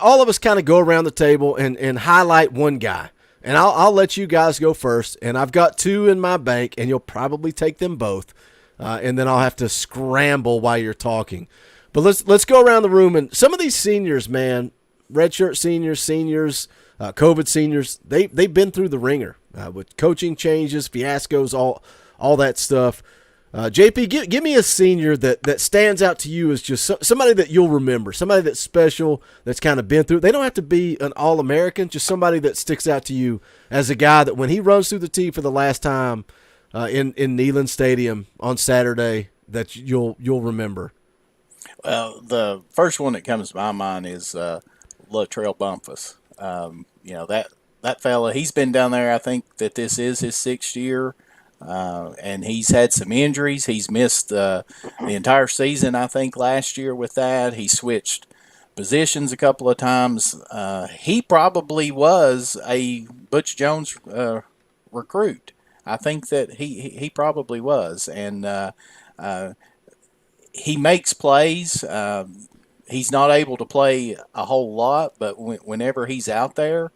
all of us kind of go around the table and highlight one guy. And I'll let you guys go first. And I've got two in my bank, and you'll probably take them both. And then I'll have to scramble while you're talking. But let's go around the room. And some of these seniors, man, redshirt seniors, COVID seniors, they've been through the ringer with coaching changes, fiascos, all that stuff. JP, give me a senior that stands out to you as just somebody that you'll remember, somebody that's special, that's kind of been through. They don't have to be an All-American, just somebody that sticks out to you as a guy that when he runs through the tee for the last time in Neyland Stadium on Saturday, that you'll remember. Well, the first one that comes to my mind is Latrell Bumpus. That fella, he's been down there. I think that this is his 6th year. And he's had some injuries. He's missed the entire season, I think, last year with that. He switched positions a couple of times. He probably was a Butch Jones recruit. I think that he probably was. And he makes plays. He's not able to play a whole lot, but whenever he's out there,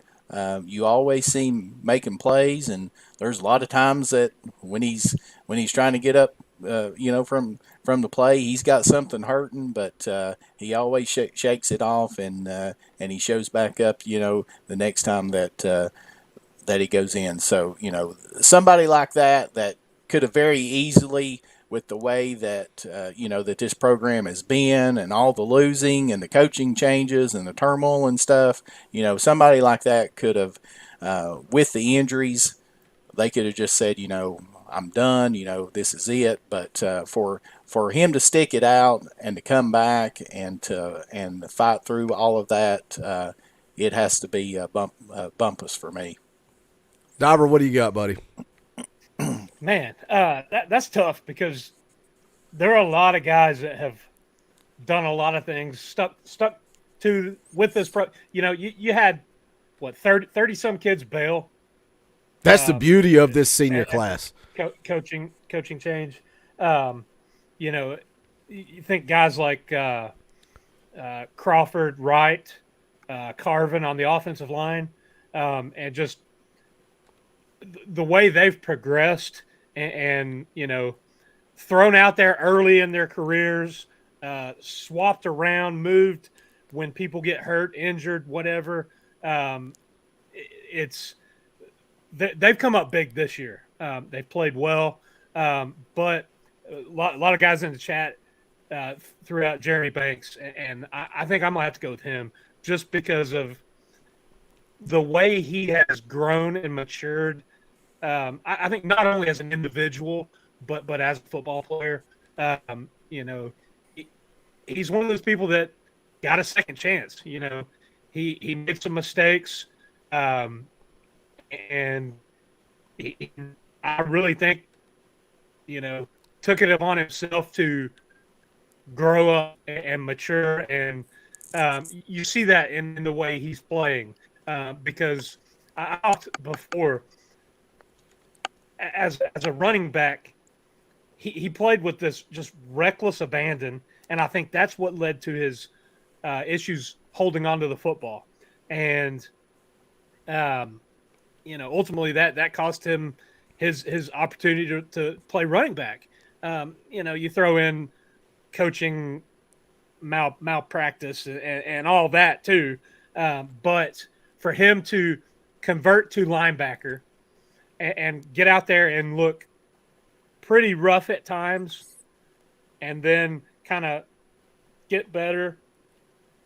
you always see him making plays, and there's a lot of times that when he's trying to get up, from the play, he's got something hurting, but he always shakes it off, and he shows back up, the next time that he goes in. So somebody like that could have very easily, with the way that that this program has been, and all the losing and the coaching changes and the turmoil and stuff, somebody like that could have, with the injuries, they could have just said, I'm done, this is it. But for him to stick it out and to come back and fight through all of that, it has to be Bumpus for me. Dauber, what do you got, buddy? Man, that's tough because there are a lot of guys that have done a lot of things, stuck to with this pro. You had what 30 some kids bail. That's the beauty of this senior class. Coaching change. You think guys like Crawford, Wright, Carvin on the offensive line, and just the way they've progressed and thrown out there early in their careers, swapped around, moved when people get hurt, injured, whatever. They've come up big this year. They've played well, but a lot of guys in the chat threw out Jeremy Banks, and I think I'm going to have to go with him just because of the way he has grown and matured. I think not only as an individual, but as a football player. He's one of those people that got a second chance. He made some mistakes, and I really think, took it upon himself to grow up and mature, and you see that in the way he's playing. Because I talked before, as a running back, he played with this just reckless abandon, and I think that's what led to his issues holding on to the football. And ultimately that cost him his opportunity to play running back. You throw in coaching malpractice and all that too, but for him to convert to linebacker and get out there and look pretty rough at times, and then kind of get better,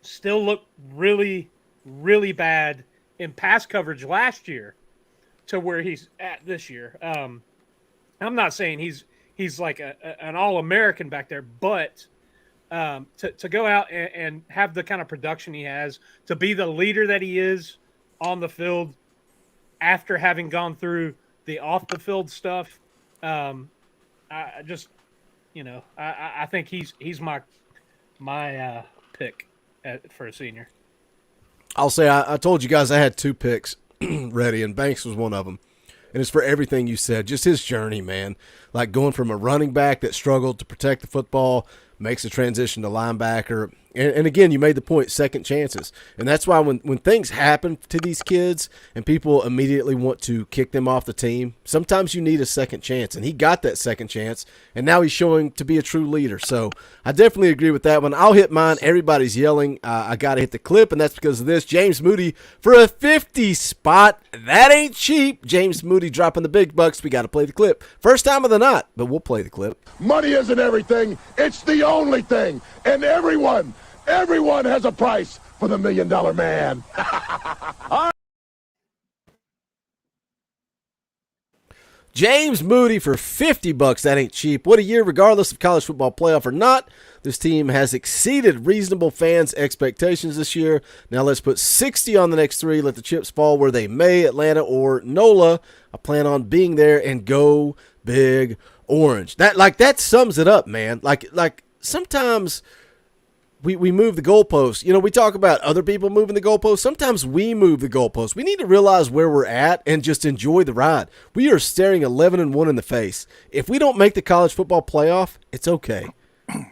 still look really, really bad in pass coverage last year to where he's at this year. I'm not saying he's like an All-American back there, but to go out and have the kind of production he has, to be the leader that he is on the field after having gone through the off-the-field stuff, I think he's my pick for a senior. I'll say I told you guys I had two picks ready, and Banks was one of them. and it's for everything you said. Just his journey, man. Like going from a running back that struggled to protect the football, makes a transition to linebacker. And again, you made the point, second chances. And that's why when things happen to these kids and people immediately want to kick them off the team, sometimes you need a second chance. And he got that second chance, and now he's showing to be a true leader. So I definitely agree with that one. I'll hit mine. Everybody's yelling. I got to hit the clip, and that's because of this. James Moody for a 50 spot. That ain't cheap. James Moody dropping the big bucks. We got to play the clip. First time of the night, but we'll play the clip. Money isn't everything. It's the only thing. And everyone has a price for the $1 Million Man. James Moody for 50 bucks. That ain't cheap. What a year, regardless of college football playoff or not. This team has exceeded reasonable fans' expectations this year. Now let's put 60 on the next three. Let the chips fall where they may. Atlanta or NOLA. I plan on being there, and go Big Orange. That sums it up, man. Like sometimes we move the goalposts. You know, we talk about other people moving the goalposts. Sometimes we move the goalposts. We need to realize where we're at and just enjoy the ride. We are staring 11-1 in the face. If we don't make the college football playoff, it's okay.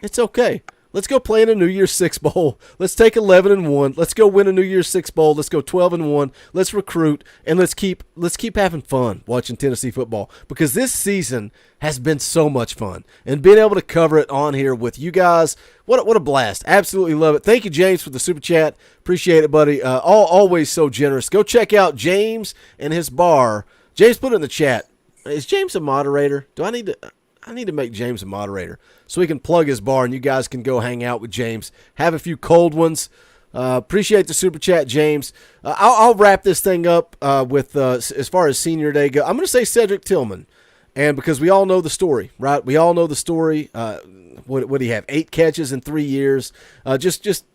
It's okay. Let's go play in a New Year's Six Bowl. Let's take 11-1. Let's go win a New Year's Six Bowl. Let's go 12-1. Let's recruit, and let's keep having fun watching Tennessee football, because this season has been so much fun, and being able to cover it on here with you guys, what a blast. Absolutely love it. Thank you, James, for the super chat. Appreciate it, buddy. Always so generous. Go check out James and his bar. James, put it in the chat. Is James a moderator? I need to make James a moderator so he can plug his bar and you guys can go hang out with James. Have a few cold ones. Appreciate the super chat, James. I'll wrap this thing up with as far as senior day go. I'm going to say Cedric Tillman, and because we all know the story, right? We all know the story. What did he have? 8 catches in 3 years. Just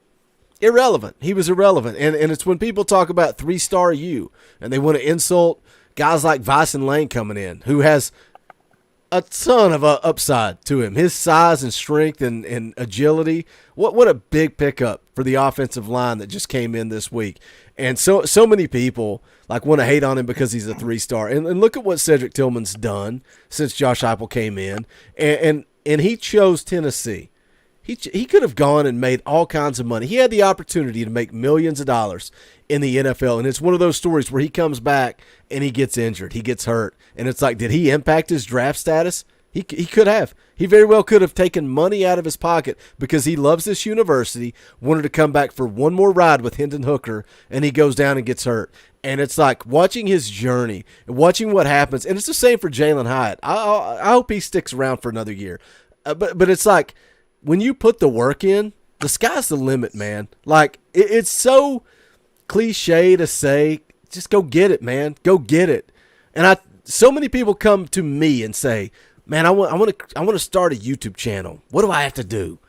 irrelevant. He was irrelevant, and it's when people talk about 3-star U and they want to insult guys like Vyson Lane coming in, who has a ton of upside to him. His size and strength and agility. What a big pickup for the offensive line that just came in this week. And so many people want to hate on him because he's a 3-star. And look at what Cedric Tillman's done since Josh Heupel came in. And he chose Tennessee. He could have gone and made all kinds of money. He had the opportunity to make millions of dollars in the NFL, and it's one of those stories where he comes back and he gets injured, he gets hurt, and it's like, did he impact his draft status? He could have. He very well could have taken money out of his pocket because he loves this university, wanted to come back for one more ride with Hendon Hooker, and he goes down and gets hurt. And it's like watching his journey and watching what happens, and it's the same for Jalen Hyatt. I hope he sticks around for another year. But it's like, when you put the work in, the sky's the limit, man. Like, it's so cliche to say, just go get it, man. Go get it. And so many people come to me and say, man, I want to start a YouTube channel. What do I have to do?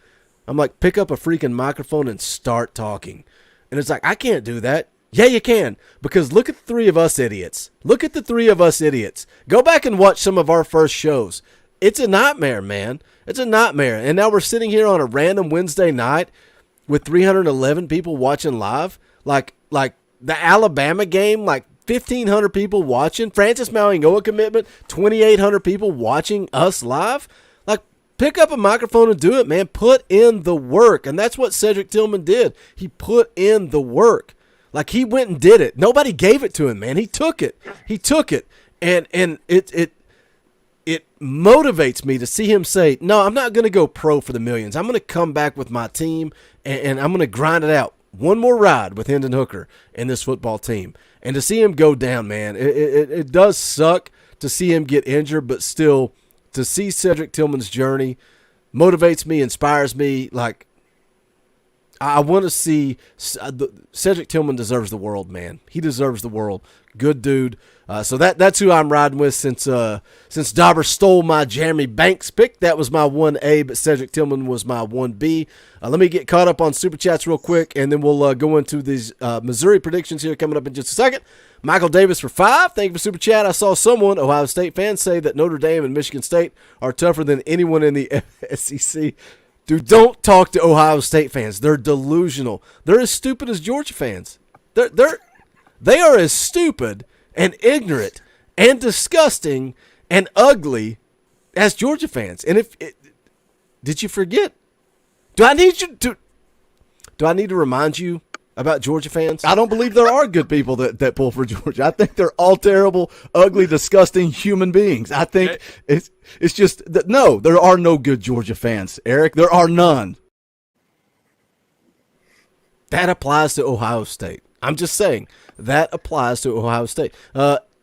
I'm like, pick up a freaking microphone and start talking. And it's like, I can't do that. Yeah, you can, because look at the 3 of us idiots. Look at the 3 of us idiots. Go back and watch some of our first shows. It's a nightmare, man. It's a nightmare. And now we're sitting here on a random Wednesday night with 311 people watching live. Like the Alabama game, 1,500 people watching. Francis Mauigoa commitment, 2,800 people watching us live. Pick up a microphone and do it, man. Put in the work. And that's what Cedric Tillman did. He put in the work. He went and did it. Nobody gave it to him, man. He took it. And it motivates me to see him say, no, I'm not going to go pro for the millions. I'm going to come back with my team, and I'm going to grind it out. One more ride with Hendon Hooker and this football team. And to see him go down, man, it does suck to see him get injured, but still, to see Cedric Tillman's journey motivates me, inspires me. I want to see Cedric Tillman deserves the world, man. He deserves the world. Good dude. So that's who I'm riding with since Dauber stole my Jeremy Banks pick. That was my 1A, but Cedric Tillman was my 1B. Let me get caught up on Super Chats real quick, and then we'll go into these Missouri predictions here coming up in just a second. Michael Davis for 5. Thank you for Super Chat. I saw someone, Ohio State fans, say that Notre Dame and Michigan State are tougher than anyone in the SEC. Dude, don't talk to Ohio State fans. They're delusional. They're as stupid as Georgia fans. They are as stupid and ignorant and disgusting and ugly as Georgia fans. And did you forget? Do I need to remind you about Georgia fans? I don't believe there are good people that pull for Georgia. I think they're all terrible, ugly, disgusting human beings. I think it's just that no, there are no good Georgia fans, Eric. There are none. That applies to Ohio State. I'm just saying that applies to Ohio State.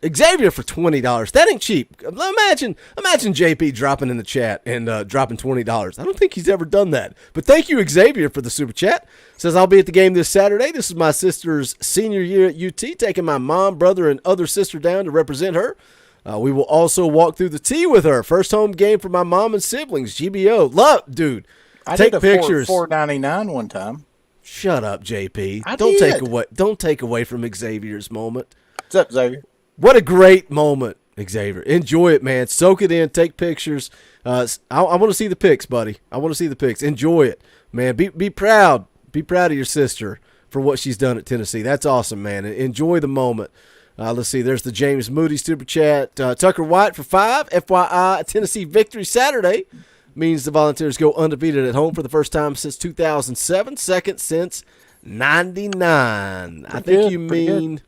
Xavier for $20. That ain't cheap. Imagine JP dropping in the chat and dropping $20. I don't think he's ever done that. But thank you, Xavier, for the super chat. Says, I'll be at the game this Saturday. This is my sister's senior year at UT, taking my mom, brother, and other sister down to represent her. We will also walk through the T with her. First home game for my mom and siblings. GBO. Love, dude. I take did pictures. $4.99 one time. Shut up, JP. I don't did. Don't take away from Xavier's moment. What's up, Xavier? What a great moment, Xavier. Enjoy it, man. Soak it in. Take pictures. I want to see the pics, buddy. I want to see the pics. Enjoy it, man. Be proud. Be proud of your sister for what she's done at Tennessee. That's awesome, man. Enjoy the moment. Let's see. There's the James Moody super chat. Tucker White for $5. FYI, Tennessee victory Saturday means the Volunteers go undefeated at home for the first time since 2007. Second since 99. I think you mean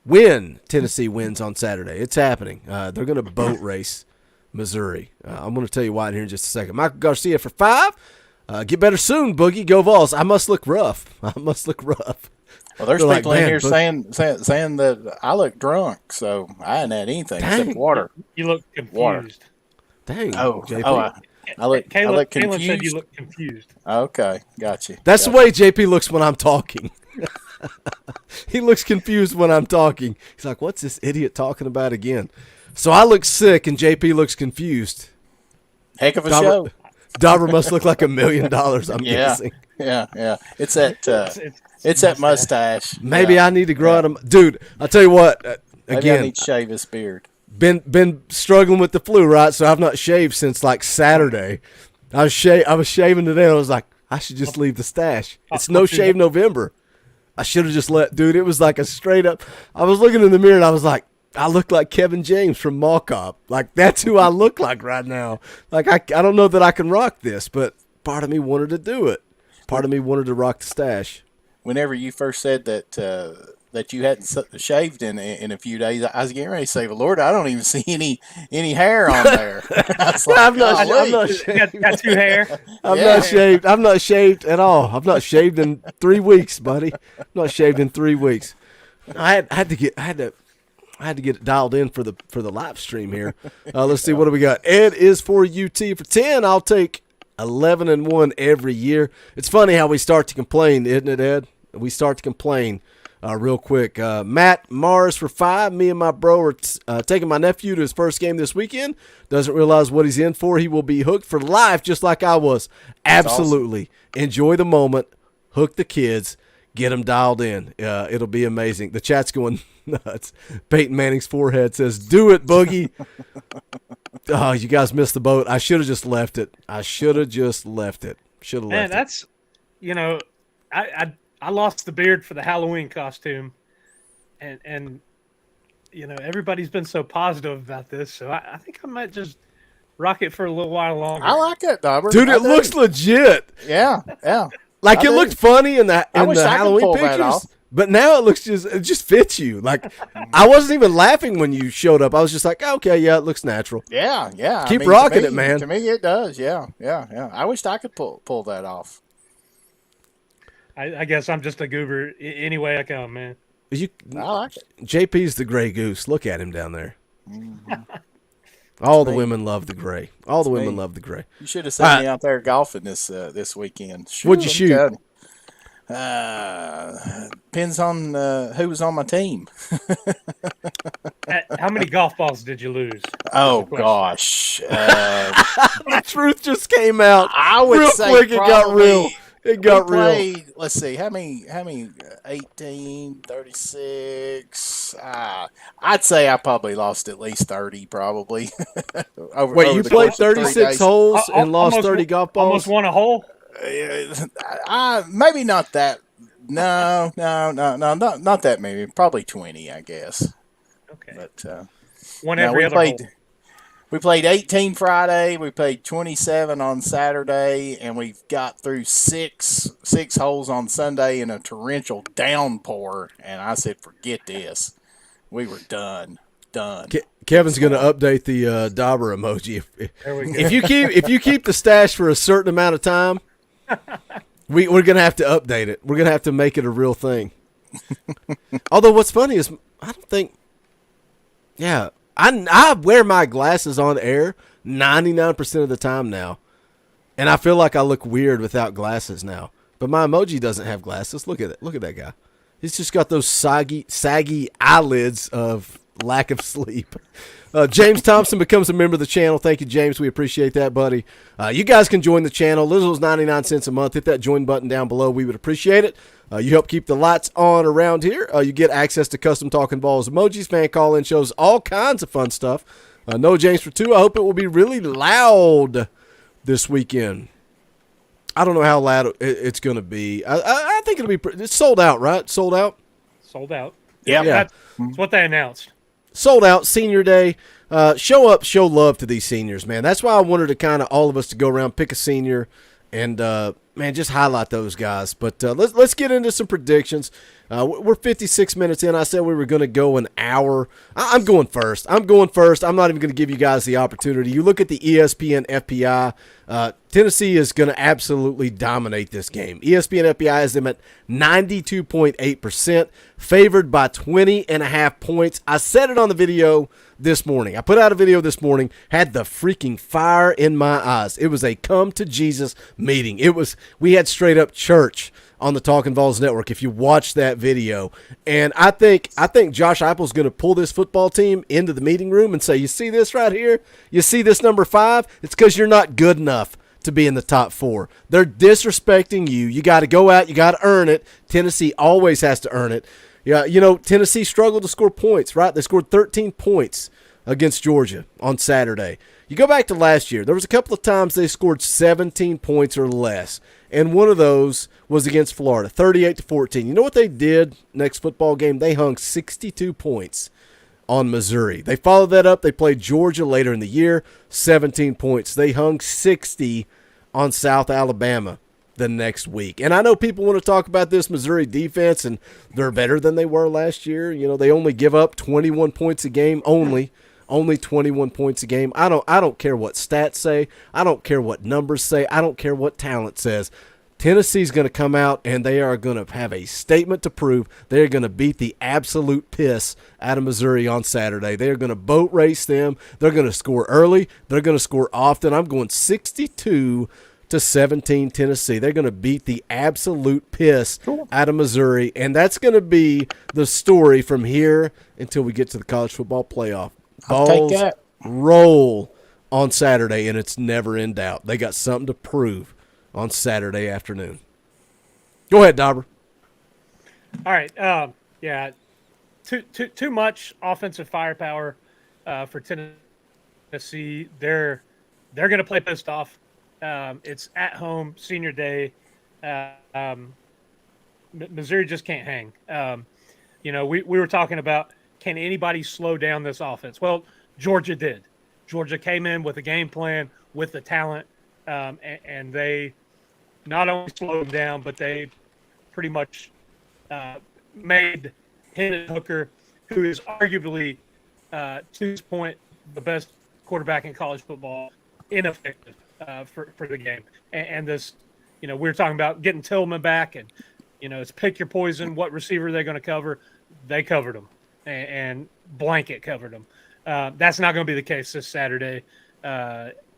when Tennessee wins on Saturday. It's happening. They're going to boat race Missouri. I'm going to tell you why here in just a second. Michael Garcia for $5. Get better soon, Boogie. Go Vols. I must look rough. Well, there's people in here saying that I look drunk, so I hadn't had anything except water. You look confused. Water. Dang. JP. I look confused. Caleb said you look confused. Okay, got you. That's the way JP looks when I'm talking. He looks confused when I'm talking. He's like, what's this idiot talking about again? So I look sick and JP looks confused. Heck of a show. Dauber must look like $1 million, I'm guessing. Yeah. It's that mustache. Maybe I need to grow out of dude, I'll tell you what. Maybe I need to shave his beard. Been struggling with the flu, right? So I've not shaved since like Saturday. I was shaving today and I was like, I should just leave the stash. It's no shave November. I should have just dude, it was like a straight up. I was looking in the mirror and I was like, I look like Kevin James from Mall Cop. Like, that's who I look like right now. Like, I don't know that I can rock this, but part of me wanted to do it. Part of me wanted to rock the stash. Whenever you first said that you hadn't shaved in a few days, I was getting ready to say, well, Lord, I don't even see any hair on there. I'm not shaved. Got two hair. Not shaved. I'm not shaved at all. I've not shaved in 3 weeks, buddy. I'm not shaved in 3 weeks. I had to get it dialed in for the live stream here. Let's see, what do we got? Ed is for UT for 10. I'll take 11-1 every year. It's funny how we start to complain, isn't it, Ed? We start to complain real quick. Matt Mars for 5. Me and my bro are taking my nephew to his first game this weekend. Doesn't realize what he's in for. He will be hooked for life just like I was. Absolutely. Awesome. Enjoy the moment. Hook the kids. Get them dialed in. It'll be amazing. The chat's going nuts. Peyton Manning's forehead says, do it, Boogie. Oh, you guys missed the boat. I should have just left it. Man, that's, I lost the beard for the Halloween costume. And everybody's been so positive about this. So I think I might just rock it for a little while longer. I like it, Dauber. Dude, it looks legit. Yeah. Like, it looked funny in the Halloween pictures, but now it just fits you. Like, I wasn't even laughing when you showed up. I was just like, okay, yeah, it looks natural. Yeah. Keep rocking it, man. To me, it does. Yeah. I wished I could pull that off. I guess I'm just a goober any way I come, man. I like it. JP's the gray goose. Look at him down there. Mm-hmm. All the women love the gray. Love the gray. You should have seen me out there golfing this weekend. What'd you shoot? Depends on who was on my team. How many golf balls did you lose? Oh gosh, the truth just came out. I would real say quick. It got real. It got real. Let's see, how many? 18, 36. I'd say I probably lost at least 30, probably. Wait, you played 36 holes and lost 30 golf balls? Almost won a hole? Maybe not that. No, not that many. Probably 20, I guess. Okay. But One no, every we other hole. played 18 Friday. We played 27 on Saturday, and we've got through six holes on Sunday in a torrential downpour. And I said, forget this. We were done. Kevin's going to update the Dauber emoji. There we go. If you keep the stash for a certain amount of time, we're going to have to update it. We're going to have to make it a real thing. Although what's funny is I don't think, I wear my glasses on air 99% of the time now, and I feel like I look weird without glasses now. But my emoji doesn't have glasses. Look at it. Look at that guy. He's just got those saggy eyelids of lack of sleep. James Thompson becomes a member of the channel. Thank you, James. We appreciate that, buddy. You guys can join the channel. Little 99 cents a month. Hit that join button down below. We would appreciate it. You help keep the lights on around here. You get access to custom Talkin VAWLS emojis, fan call-in shows, all kinds of fun stuff. No James for two. I hope it will be really loud this weekend. I don't know how loud it's going to be. I think it'll be. It's sold out, right? Sold out. Sold out. Yeah. That's what they announced. Sold out. Senior day. Show up, show love to these seniors, man. That's why I wanted to kind of all of us to go around, pick a senior, and man, just highlight those guys. But let's get into some predictions. We're 56 minutes in. I said we were going to go an hour. I'm going first. I'm not even going to give you guys the opportunity. You look at the ESPN FPI. Tennessee is going to absolutely dominate this game. ESPN FPI has them at 92.8%, favored by 20.5 points. I said it on the video this morning. I put out a video this morning, had the freaking fire in my eyes. It was a come to Jesus meeting. We had straight up church on the Talkin VAWLS network if you watch that video. And I think Josh Heupel's going to pull this football team into the meeting room and say, you see this right here? You see this number 5? It's because you're not good enough to be in the top 4. They're disrespecting you. You got to go out. You got to earn it. Tennessee always has to earn it. Yeah, Tennessee struggled to score points, right? They scored 13 points against Georgia on Saturday. You go back to last year. There was a couple of times they scored 17 points or less, and one of those was against Florida, 38-14. You know what they did next football game? They hung 62 points on Missouri. They followed that up. They played Georgia later in the year, 17 points. They hung 60 on South Alabama the next week. And I know people want to talk about this Missouri defense, and they're better than they were last year. They only give up 21 points a game, only 21 points a game. I don't care what stats say. I don't care what numbers say. I don't care what talent says. Tennessee's going to come out, and they are going to have a statement to prove. They're going to beat the absolute piss out of Missouri on Saturday. They're going to boat race them. They're going to score early. They're going to score often. I'm going 62-17 Tennessee. They're going to beat the absolute piss out of Missouri, and that's going to be the story from here until we get to the college football playoff. I'll take that. Roll on Saturday, and it's never in doubt. They got something to prove on Saturday afternoon. Go ahead, Dauber. All right. Too much offensive firepower for Tennessee. They're going to play pissed off. It's at home, senior day. Missouri just can't hang. We were talking about, can anybody slow down this offense? Well, Georgia did. Georgia came in with a game plan, with the talent, and they not only slowed them down, but they pretty much made Hendon Hooker, who is arguably, to this point, the best quarterback in college football, ineffective for the game. And this, we were talking about getting Tillman back, and, it's pick your poison, what receiver they're going to cover. They covered them. And blanket covered them. That's not going to be the case this Saturday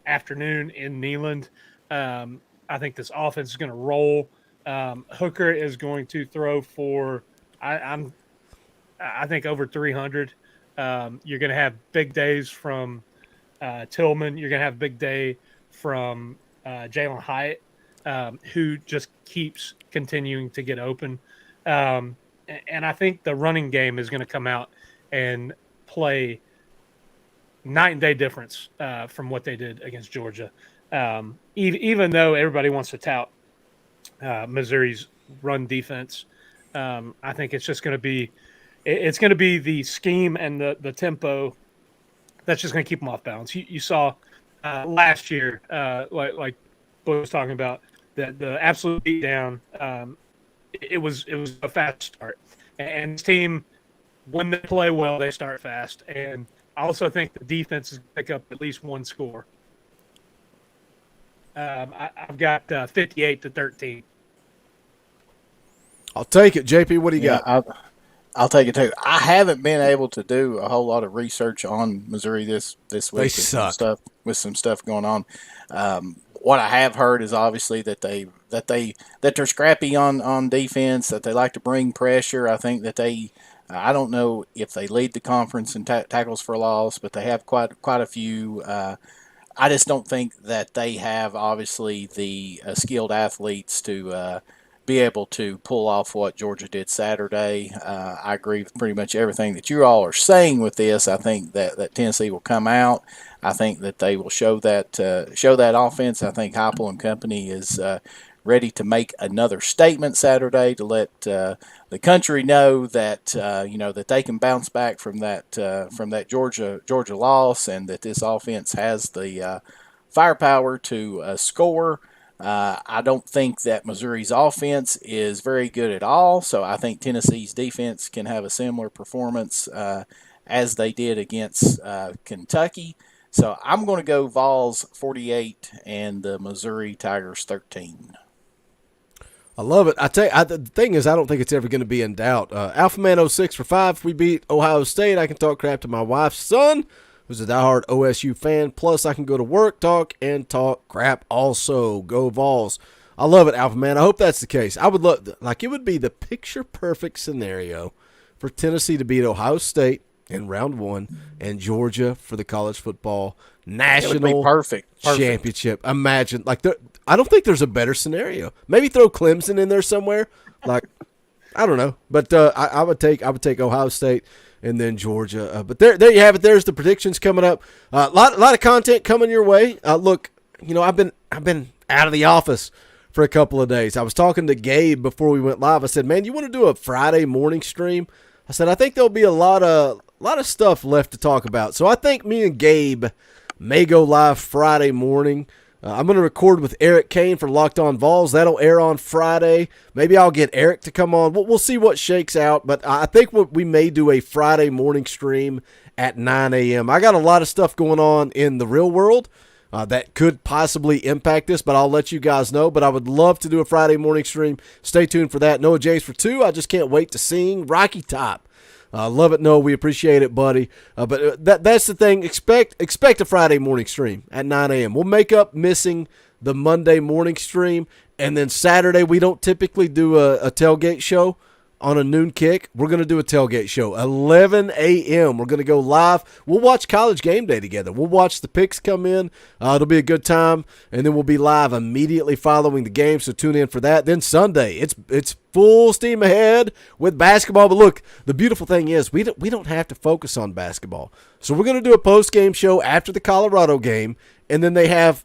afternoon in Neyland. I think this offense is going to roll. Hooker is going to throw for, I think, over 300. You're going to have big days from Tillman. You're going to have a big day from Jalen Hyatt, who just keeps continuing to get open. And I think the running game is going to come out and play night and day difference from what they did against Georgia. Even though everybody wants to tout Missouri's run defense, I think it's just going to be it's going to be the scheme and the tempo that's just going to keep them off balance. You saw last year, like Bo was talking about, the absolute beatdown. It was a fast start, and this team, when they play well, they start fast. And I also think the defense is going to pick up at least one score. I've got 58-13. I'll take it. JP, what do you got? I'll take it too. I haven't been able to do a whole lot of research on Missouri this week. They suck. With some stuff going on. What I have heard is obviously that they're scrappy on defense, that they like to bring pressure. I think that I don't know if they lead the conference in tackles for loss, but they have quite a few. I just don't think that they have obviously the skilled athletes to be able to pull off what Georgia did Saturday. I agree with pretty much everything that you all are saying with this. I think that Tennessee will come out. I think that they will show that offense. I think Heupel and company is ready to make another statement Saturday to let the country know that that they can bounce back from that Georgia loss, and that this offense has the firepower to score. I don't think that Missouri's offense is very good at all, so I think Tennessee's defense can have a similar performance as they did against Kentucky. So I'm going to go Vols 48 and the Missouri Tigers 13. I love it. The thing is, I don't think it's ever going to be in doubt. Alpha Man 06 for 5. If we beat Ohio State, I can talk crap to my wife's son, who's a diehard OSU fan. Plus, I can go to work, talk crap also. Go Vols. I love it, Alpha Man. I hope that's the case. I would love, it would be the picture-perfect scenario for Tennessee to beat Ohio State in round 1 and Georgia for the college football national perfect championship. Imagine, I don't think there's a better scenario. Maybe throw Clemson in there somewhere. I don't know, but I would take Ohio State and then Georgia. But there you have it. There's the predictions coming up. A lot of content coming your way. Look, I've been out of the office for a couple of days. I was talking to Gabe before we went live. I said, "Man, you want to do a Friday morning stream?" I said, "I think there'll be a lot of stuff left to talk about." So I think me and Gabe may go live Friday morning. I'm going to record with Eric Kane for Locked On Vols. That'll air on Friday. Maybe I'll get Eric to come on. We'll see what shakes out, but I think we may do a Friday morning stream at 9 a.m. I got a lot of stuff going on in the real world that could possibly impact this, but I'll let you guys know. But I would love to do a Friday morning stream. Stay tuned for that. Noah James for 2. I just can't wait to sing Rocky Top. Love it, Noah. We appreciate it, buddy. But that's the thing. Expect a Friday morning stream at 9 a.m. We'll make up missing the Monday morning stream. And then Saturday, we don't typically do a tailgate show on a noon kick. We're going to do a tailgate show. 11 a.m. We're going to go live. We'll watch College Game Day together. We'll watch the picks come in. It'll be a good time. And then we'll be live immediately following the game, so tune in for that. Then Sunday, it's full steam ahead with basketball. But look, the beautiful thing is we don't have to focus on basketball. So we're going to do a post-game show after the Colorado game, and then they have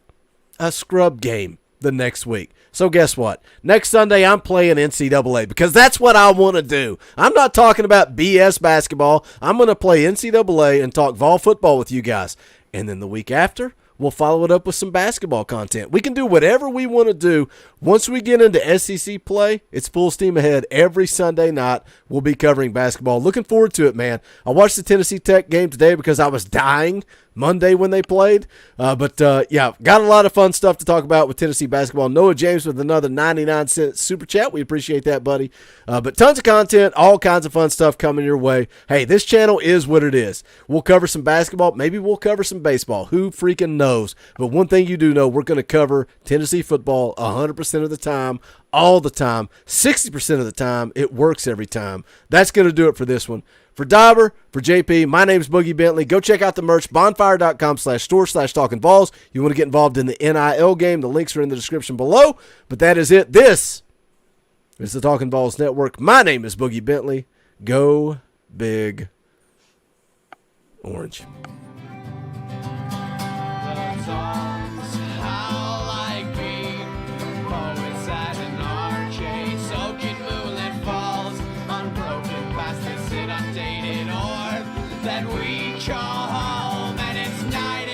a scrub game the next week. So guess what? Next Sunday, I'm playing NCAA because that's what I want to do. I'm not talking about BS basketball. I'm going to play NCAA and talk Vol football with you guys. And then the week after, we'll follow it up with some basketball content. We can do whatever we want to do. Once we get into SEC play, it's full steam ahead. Every Sunday night, we'll be covering basketball. Looking forward to it, man. I watched the Tennessee Tech game today because I was dying Monday when they played. But got a lot of fun stuff to talk about with Tennessee basketball. Noah James with another 99-cent super chat. We appreciate that, buddy. But tons of content, all kinds of fun stuff coming your way. Hey, this channel is what it is. We'll cover some basketball. Maybe we'll cover some baseball. Who freaking knows? But one thing you do know, we're going to cover Tennessee football 100% of the time, all the time, 60% of the time. It works every time. That's going to do it for this one. For Dauber, for JP, my name is Boogie Bentley. Go check out the merch, bonfire.com/store/Talkin VAWLS. You want to get involved in the NIL game. The links are in the description below. But that is it. This is the Talkin VAWLS Network. My name is Boogie Bentley. Go Big Orange. Soaking moonlit falls, unbroken past the sit that we call home, and it's night